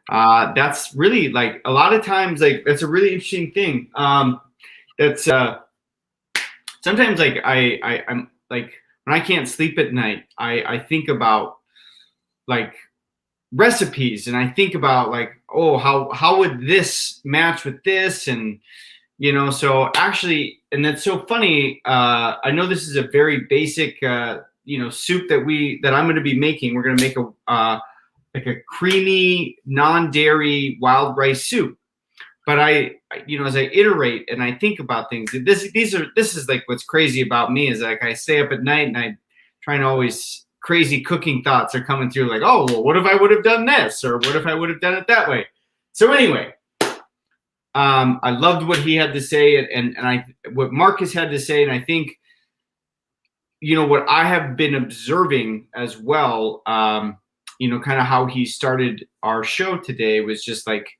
That's really, like, a lot of times, like, that's a really interesting thing. That's sometimes, like, I'm like, when I can't sleep at night, I think about, like, recipes, and I think about, like, oh, how would this match with this? And so actually, and that's so funny. I know this is a very basic, soup that I'm going to be making. We're going to make like a creamy, non-dairy wild rice soup. But as I iterate and I think about things, this is like what's crazy about me is, like, I stay up at night and I try to always crazy cooking thoughts are coming through, like, oh, well, what if I would have done this, or what if I would have done it that way? So anyway. I loved what he had to say, and what Marques had to say, and I think, what I have been observing as well, kind of how he started our show today was just like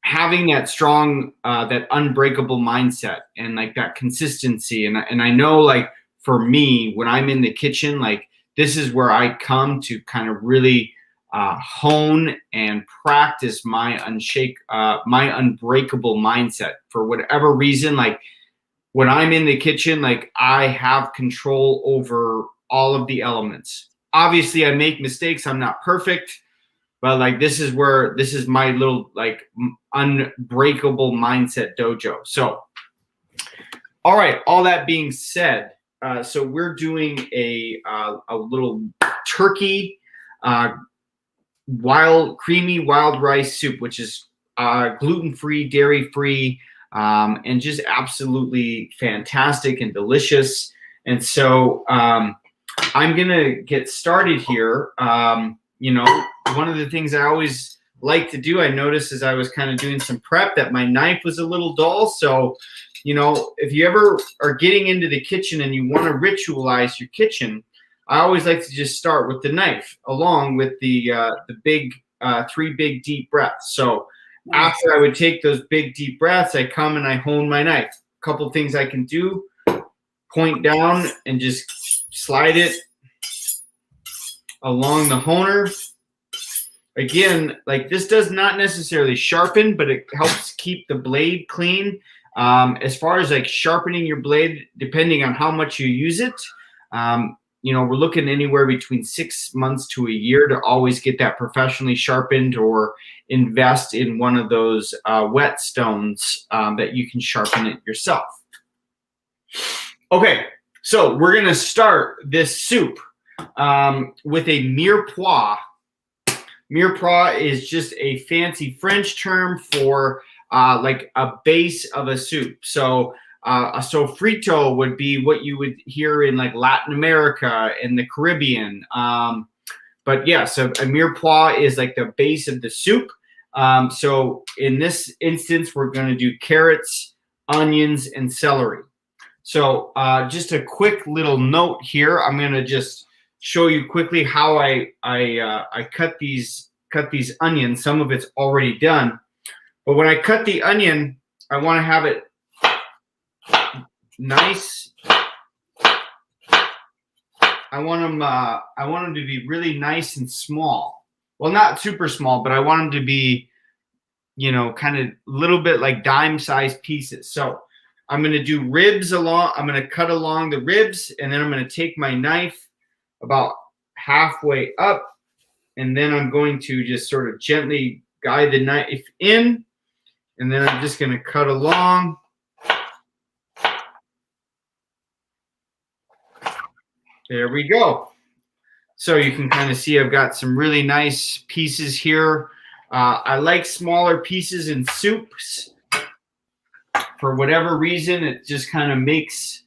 having that strong, that unbreakable mindset and like that consistency, and I know, like, for me, when I'm in the kitchen, like, this is where I come to kind of really hone and practice my unbreakable mindset. For whatever reason, like, when I'm in the kitchen, like, I have control over all of the elements. Obviously, I make mistakes. I'm not perfect, but, like, this is my little, like, unbreakable mindset dojo. So, all right. All that being said, so we're doing a little turkey creamy wild rice soup, which is gluten-free, dairy-free, and just absolutely fantastic and delicious. And so I'm gonna get started here. One of the things I always like to do, I noticed as I was kind of doing some prep, that my knife was a little dull. So if you ever are getting into the kitchen and you want to ritualize your kitchen, I always like to just start with the knife, along with the big 3 big deep breaths. So after I would take those big deep breaths, I come and I hone my knife. A couple things I can do: point down and just slide it along the honer. Again, like, this does not necessarily sharpen, but it helps keep the blade clean. As far as, like, sharpening your blade, depending on how much you use it, we're looking anywhere between 6 months to a year to always get that professionally sharpened, or invest in one of those whetstones that you can sharpen it yourself. Okay, so we're going to start this soup. with a mirepoix. Mirepoix is just a fancy French term for like a base of a soup. So a sofrito would be what you would hear in like Latin America and the Caribbean. But yeah, so a mirepoix is like the base of the soup. So in this instance, we're going to do carrots, onions, and celery. So just a quick little note here. I'm going to just show you quickly how I cut these onions. Some of it's already done, but when I cut the onion, I want to have it nice. I want them to be really nice and small. Well, not super small, but I want them to be, you know, kind of a little bit like dime-sized pieces. So I'm going to do ribs along. I'm going to cut along the ribs, and then I'm going to take my knife about halfway up, and then I'm going to just sort of gently guide the knife in, and then I'm just going to cut along. There we go. So you can kind of see I've got some really nice pieces here. I like smaller pieces in soups. For whatever reason, it just kind of makes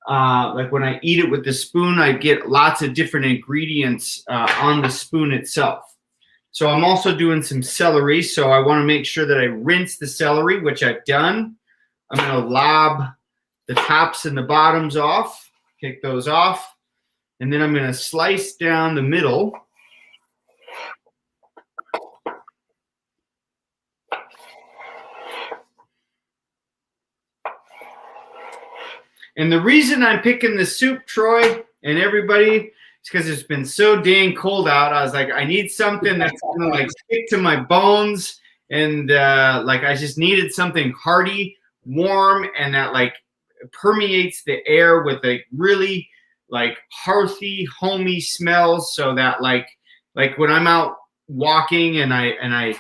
like when I eat it with the spoon, I get lots of different ingredients on the spoon itself. So I'm also doing some celery. So I want to make sure that I rinse the celery, which I've done. I'm going to lob the tops and the bottoms off, kick those off. And then I'm going to slice down the middle. And the reason I'm picking the soup, Troy, and everybody, is because it's been so dang cold out. I was like, I need something that's going to like stick to my bones. And like I just needed something hearty, warm, and that like permeates the air with a really like hearthy, homey smells. So that like when I'm out walking and I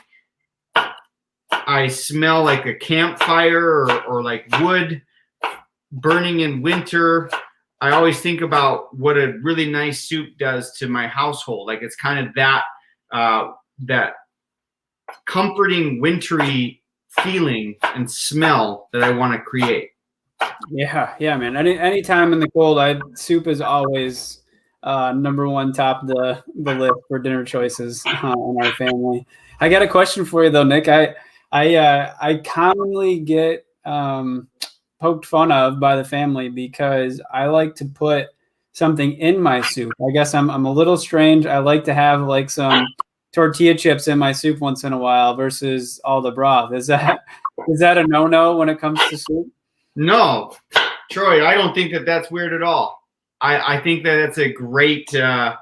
smell like a campfire or like wood burning in winter, I always think about what a really nice soup does to my household. Like it's kind of that comforting wintry feeling and smell that I want to create. Yeah, man. Any time in the cold, soup is always number one top of the list for dinner choices in our family. I got a question for you though, Nick. I commonly get poked fun of by the family because I like to put something in my soup. I guess I'm a little strange. I like to have like some tortilla chips in my soup once in a while versus all the broth. Is that a no-no when it comes to soup? No, Troy, I don't think that that's weird at all. I think that it's a great, I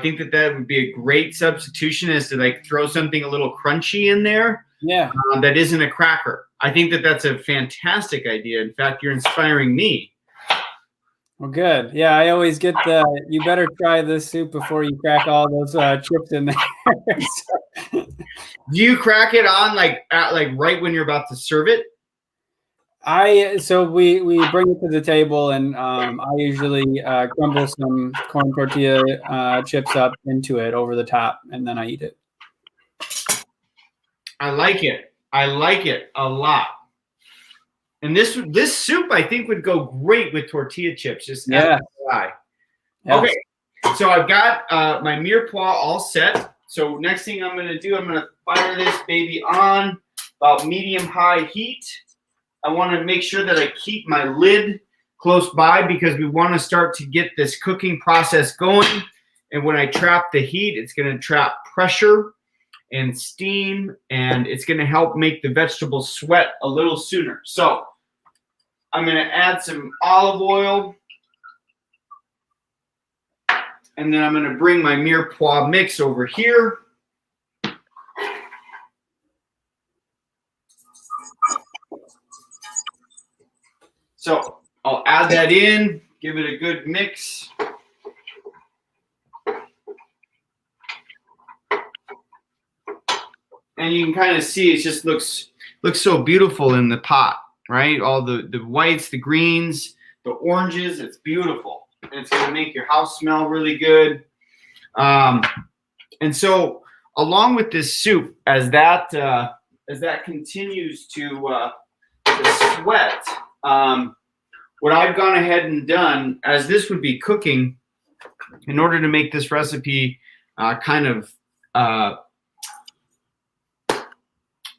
think that would be a great substitution is to like throw something a little crunchy in there. Yeah. That isn't a cracker. I think that that's a fantastic idea. In fact, you're inspiring me. Well, good. Yeah, I always get you better try this soup before you crack all those chips in there. Do you crack it on like right when you're about to serve it? So we bring it to the table, and I usually crumble some corn tortilla chips up into it over the top, and then I eat it. I like it. I like it a lot. And this soup I think would go great with tortilla chips. Just yeah. Okay, so I've got my mirepoix all set. So next thing I'm going to do, I'm going to fire this baby on about medium-high heat. I want to make sure that I keep my lid close by because we want to start to get this cooking process going. And when I trap the heat, it's going to trap pressure and steam, and it's going to help make the vegetables sweat a little sooner. So I'm going to add some olive oil, and then I'm going to bring my mirepoix mix over here. So I'll add that in, give it a good mix. And you can kind of see it just looks so beautiful in the pot, right? All the whites, the greens, the oranges, it's beautiful. And It's going to make your house smell really good. And so, along with this soup, as that continues to sweat, what I've gone ahead and done, as this would be cooking, in order to make this recipe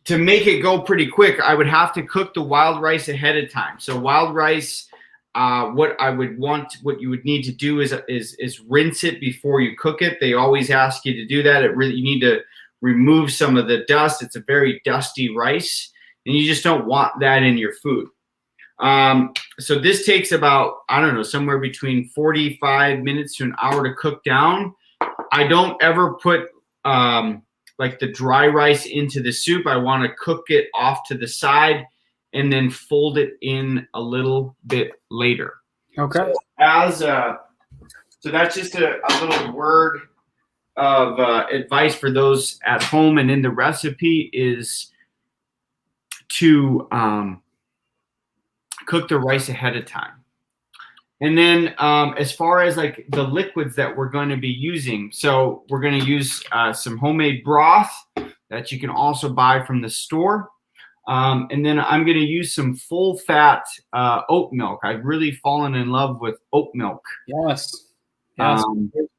to make it go pretty quick, I would have to cook the wild rice ahead of time. So wild rice, what you would need to do is rinse it before you cook it. They always ask you to do that. You need to remove some of the dust. It's a very dusty rice, and you just don't want that in your food. So this takes about, I don't know, somewhere between 45 minutes to an hour to cook down. I don't ever put like the dry rice into the soup. I want to cook it off to the side and then fold it in a little bit later. Okay. So that's just a little word of advice for those at home and in the recipe is to cook the rice ahead of time. And then as far as like the liquids that we're going to be using, so we're going to use some homemade broth that you can also buy from the store. And then I'm going to use some full fat oat milk. I've really fallen in love with oat milk. Yes.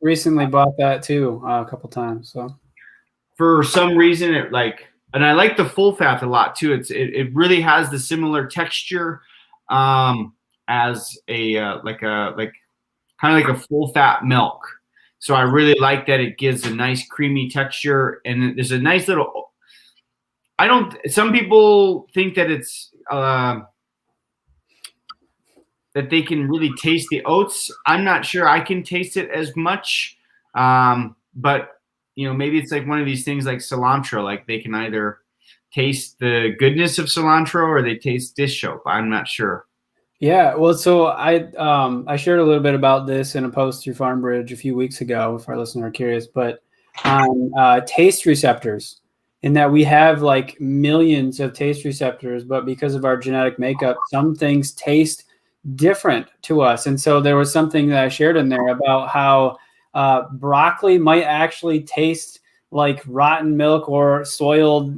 Recently bought that too a couple times. So for some reason and I like the full fat a lot too. It really has the similar texture as a kind of like a full fat milk. So I really like that. It gives a nice creamy texture, and there's a nice little. Some people think that it's that they can really taste the oats. I'm not sure I can taste it as much, but maybe it's like one of these things like cilantro. Like they can either taste the goodness of cilantro or they taste dish soap. I'm not sure. Yeah, well, so I shared a little bit about this in a post through FarmBridge a few weeks ago, if our listeners are curious, but on taste receptors, in that we have like millions of taste receptors, but because of our genetic makeup, some things taste different to us. And so there was something that I shared in there about how broccoli might actually taste like rotten milk or soiled,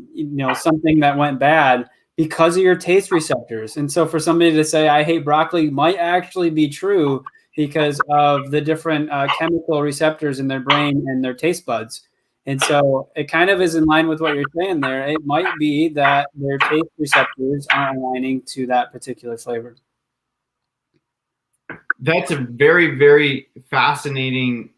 something that went bad, because of your taste receptors. And so for somebody to say, I hate broccoli, might actually be true because of the different chemical receptors in their brain and their taste buds. And so it kind of is in line with what you're saying there. It might be that their taste receptors aren't aligning to that particular flavor. That's a very, very fascinating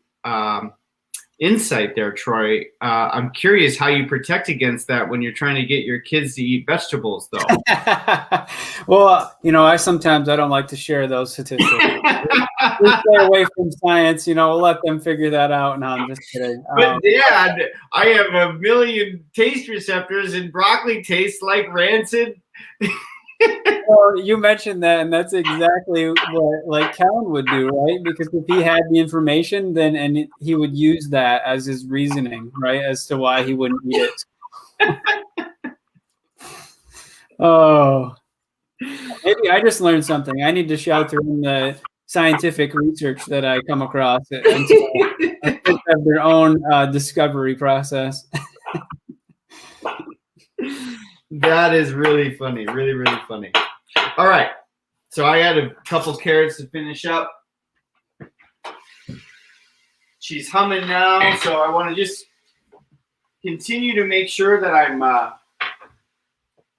insight there, Troy. I'm curious how you protect against that when you're trying to get your kids to eat vegetables, though. Well, I don't like to share those statistics. We stay away from science, we'll let them figure that out. No, I'm just kidding. But Dad, I have a million taste receptors and broccoli tastes like rancid. Well, you mentioned that, and that's exactly what like Kellen would do, right? Because if he had the information, then he would use that as his reasoning, right, as to why he wouldn't eat it. Oh, maybe I just learned something. I need to shout through the scientific research that I come across, and I think have their own discovery process. That is really funny. Really, really funny. All right. So I had a couple carrots to finish up. She's humming now. So I want to just continue to make sure that I'm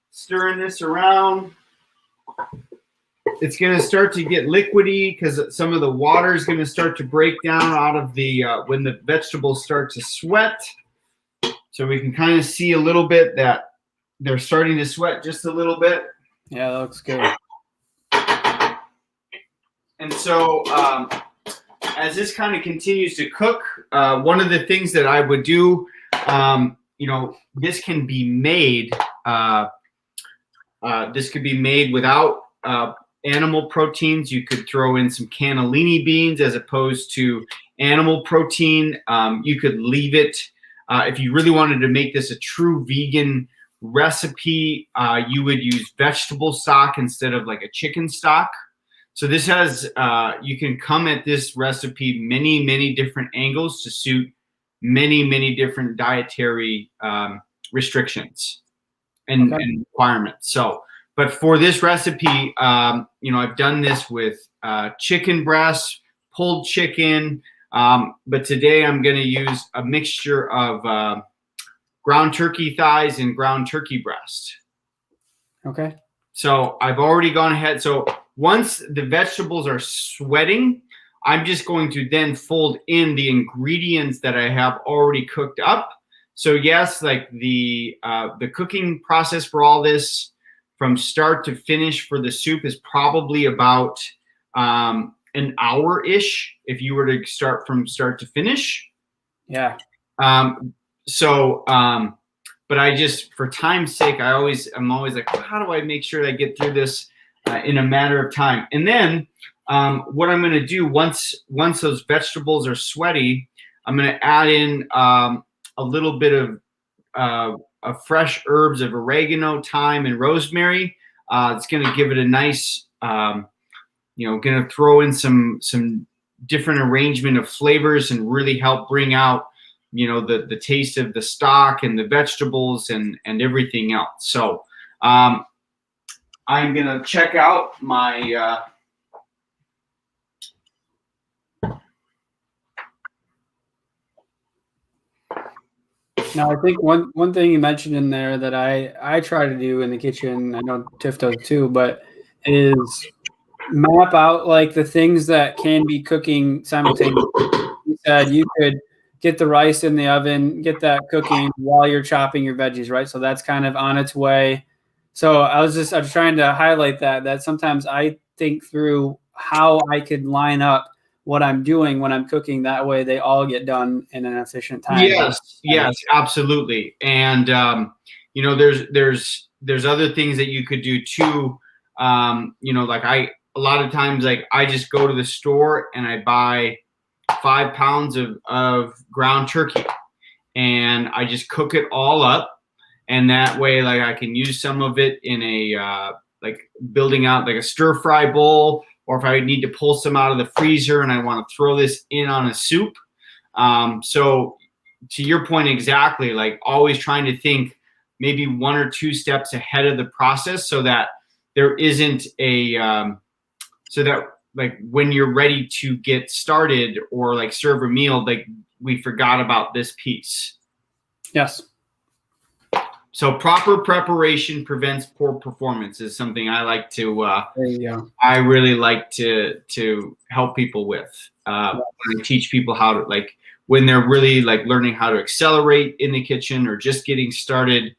stirring this around. It's going to start to get liquidy because some of the water is going to start to break down out of the when the vegetables start to sweat. So we can kind of see a little bit that they're starting to sweat just a little bit. Yeah, that looks good. And so as this kind of continues to cook, one of the things that I would do, this can be made. This could be made without animal proteins. You could throw in some cannellini beans as opposed to animal protein. You could leave it. If you really wanted to make this a true vegan recipe, you would use vegetable stock instead of like a chicken stock. So this has, you can come at this recipe many different angles to suit many different dietary restrictions and requirements. So, but for this recipe, I've done this with chicken breast, pulled chicken, but today I'm going to use a mixture of ground turkey thighs and ground turkey breast. Okay. So I've already gone ahead. So once the vegetables are sweating, I'm just going to then fold in the ingredients that I have already cooked up. So yes, like the cooking process for all this from start to finish for the soup is probably about an hour-ish if you were to start from start to finish. Yeah. But I just, for time's sake, I'm always like, well, how do I make sure I get through this in a matter of time? And then what I'm going to do once those vegetables are sweaty, I'm going to add in a little bit of fresh herbs of oregano, thyme, and rosemary. It's going to give it a nice, going to throw in some different arrangement of flavors and really help bring out the taste of the stock and the vegetables and everything else. So I'm going to check out my now, I think one thing you mentioned in there that I try to do in the kitchen, I know Tiff does too, but is map out like the things that can be cooking simultaneously. You said you could get the rice in the oven, get that cooking while you're chopping your veggies, right? So that's kind of on its way. So I was trying to highlight that sometimes I think through how I could line up what I'm doing when I'm cooking. That way they all get done in an efficient time. Yes, absolutely. And, there's other things that you could do too. Like a lot of times, like I just go to the store and I buy 5 pounds of ground turkey and I just cook it all up. And that way, like I can use some of it in a, like building out like a stir fry bowl, or if I need to pull some out of the freezer and I want to throw this in on a soup. So to your point, exactly, like always trying to think maybe 1 or 2 steps ahead of the process so that there isn't so that like when you're ready to get started or like serve a meal, like we forgot about this piece. Yes. So proper preparation prevents poor performance is something I like to, I really like to help people with. When I teach people how to, like, when they're really like learning how to accelerate in the kitchen or just getting started,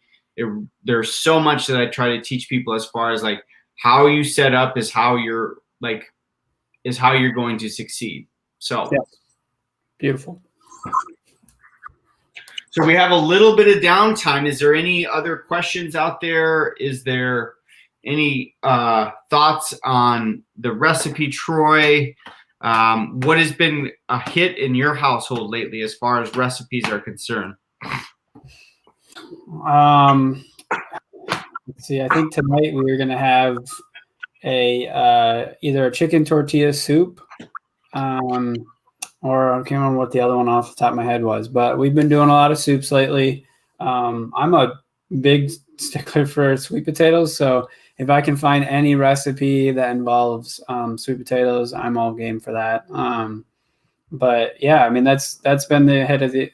there's so much that I try to teach people as far as like how you set up is how you're going to succeed. So yes. Beautiful. So we have a little bit of downtime. Is there any other questions out there? Is there any thoughts on the recipe, Troy? What has been a hit in your household lately as far as recipes are concerned? Let's see. I think tonight we are going to have either a chicken tortilla soup, or I can't remember what the other one off the top of my head was, but we've been doing a lot of soups lately. I'm a big stickler for sweet potatoes, so if I can find any recipe that involves sweet potatoes, I'm all game for that. But yeah, I mean that's been the hit of the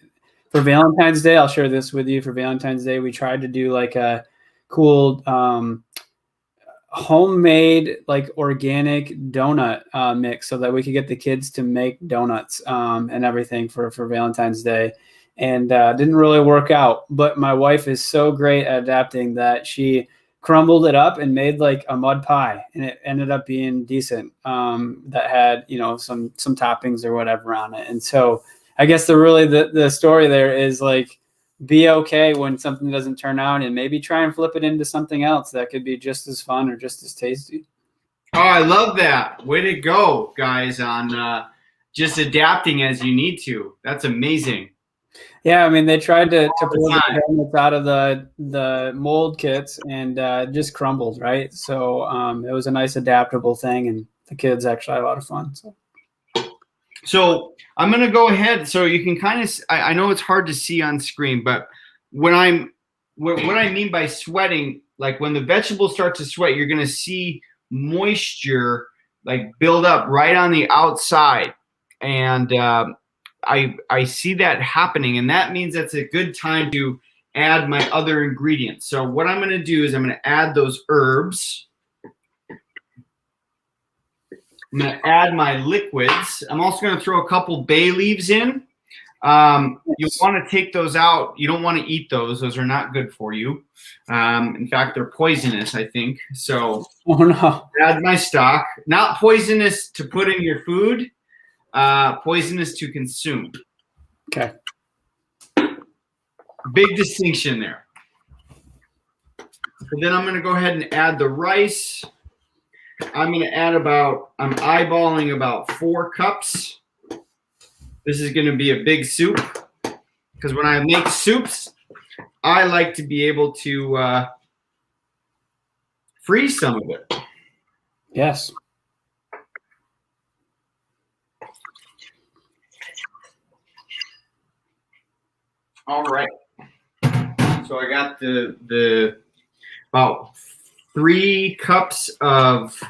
for Valentine's Day. I'll share this with you. For Valentine's Day, we tried to do like a cool homemade like organic donut mix so that we could get the kids to make donuts and everything for Valentine's Day, and didn't really work out, but my wife is so great at adapting that she crumbled it up and made like a mud pie, and it ended up being decent, that had some toppings or whatever on it. And so I guess the story there is like be okay when something doesn't turn out and maybe try and flip it into something else that could be just as fun or just as tasty. Oh, I love that. Way to go, guys, on just adapting as you need to. That's amazing. Yeah, I mean, they tried to pull the donuts out of the mold kits and just crumbled, right? So it was a nice adaptable thing, and the kids actually had a lot of fun. So I'm going to go ahead. So you can kind of, I know it's hard to see on screen, but what I mean by sweating, like when the vegetables start to sweat, you're going to see moisture like build up right on the outside. And I see that happening. And that means that's a good time to add my other ingredients. So what I'm going to do is I'm going to add those herbs. I'm going to add my liquids. I'm also going to throw a couple bay leaves in. You want to take those out. You don't want to eat those. Those are not good for you. In fact, they're poisonous, I think. So add my stock. Not poisonous to put in your food. Poisonous to consume. Okay. Big distinction there. So then I'm going to go ahead and add the rice. I'm going to add I'm eyeballing about 4 cups. This is going to be a big soup because when I make soups, I like to be able to freeze some of it. Yes. All right. So I got the about 3 cups of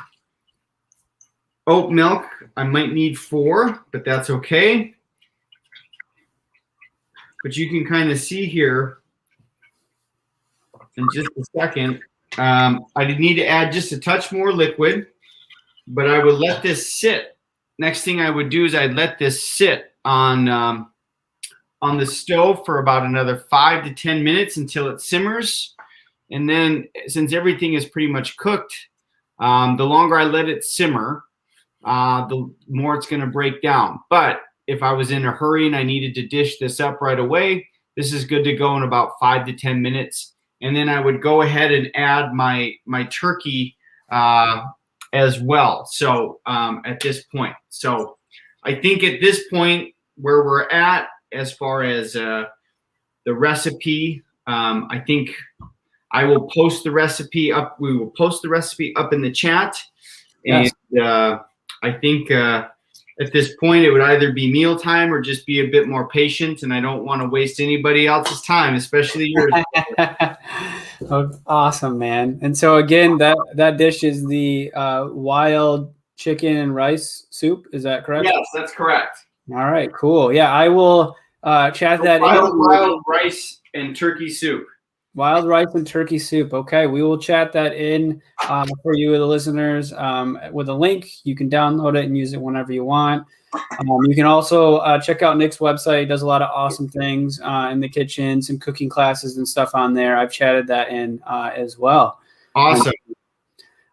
oat milk. I might need 4, but that's okay. But you can kind of see here in just a second. I did need to add just a touch more liquid, but I would let this sit. Next thing I would do is I'd let this sit on the stove for about another 5 to 10 minutes until it simmers. And then since everything is pretty much cooked, the longer I let it simmer, the more it's going to break down. But if I was in a hurry and I needed to dish this up right away, this is good to go in about 5 to 10 minutes. And then I would go ahead and add my turkey as well. So at this point, so I think at this point where we're at, as far as the recipe, I think I will post the recipe up. We will post the recipe up in the chat. Yes. And I think at this point it would either be mealtime or just be a bit more patient. And I don't want to waste anybody else's time, especially yours. Oh, awesome, man. And so again, that dish is the Wyld chicken and rice soup. Is that correct? Yes, that's correct. All right, cool. Yeah, I will chat that. Wyld rice and turkey soup. Wyld rice and turkey soup. Okay, we will chat that in for you, the listeners, with a link. You can download it and use it whenever you want. You can also check out Nick's website. He does a lot of awesome things in the kitchen, some cooking classes and stuff on there. I've chatted that in as well. Awesome.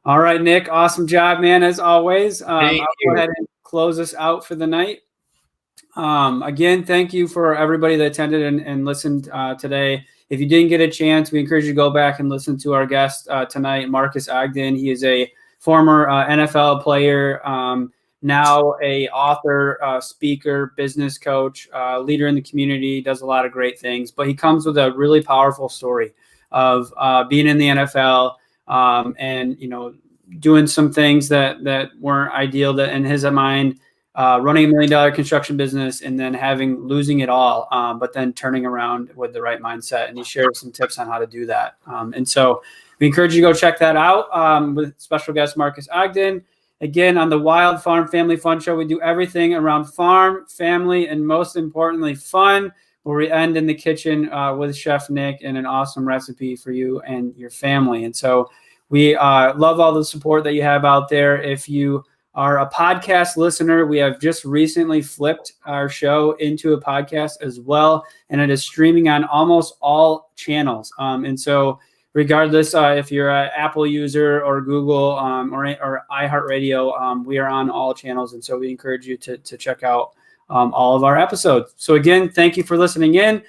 All right, Nick. Awesome job, man, as always. Thank I'll you. go ahead and close us out for the night. Again, thank you for everybody that attended and listened today. If you didn't get a chance, we encourage you to go back and listen to our guest tonight, Marques Ogden. He is a former NFL player, now a author, speaker, business coach, leader in the community, does a lot of great things. But he comes with a really powerful story of being in the NFL and, doing some things that weren't ideal that in his mind, running $1 million construction business and then losing it all, but then turning around with the right mindset. And he shares some tips on how to do that. And so we encourage you to go check that out with special guest Marques Ogden. Again, on the Wyld Farm Family Fun Show, we do everything around farm, family, and most importantly, fun, where we end in the kitchen with Chef Nick and an awesome recipe for you and your family. And so we love all the support that you have out there. If you are a podcast listener, we have just recently flipped our show into a podcast as well, and it is streaming on almost all channels. And so regardless if you're an Apple user or Google or iHeartRadio, we are on all channels. And so we encourage you to check out all of our episodes. So again, thank you for listening in.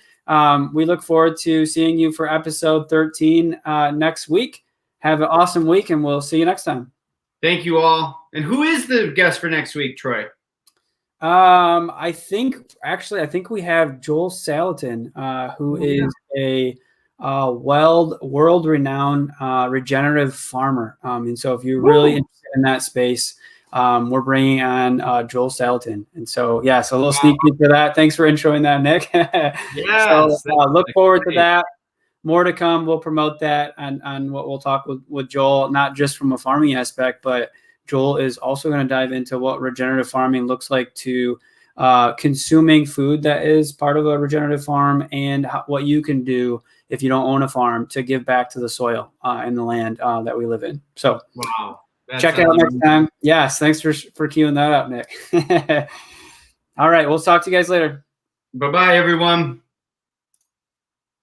We look forward to seeing you for episode 13 next week. Have an awesome week, and we'll see you next time. Thank you all. And who is the guest for next week, Troy? I think we have Joel Salatin, who is a world-renowned regenerative farmer. And so if you're really interested in that space, we're bringing on Joel Salatin. And so, yeah, so a little sneak peek for that. Thanks for introing that, Nick. Yes, so look forward to that. More to come. We'll promote that on what we'll talk with Joel, not just from a farming aspect, but Joel is also going to dive into what regenerative farming looks like to consuming food that is part of a regenerative farm, and what you can do if you don't own a farm to give back to the soil and the land that we live in. So wow, check it out next time. Yes, thanks for queuing that up, Nick. All right, we'll talk to you guys later. Bye-bye, everyone.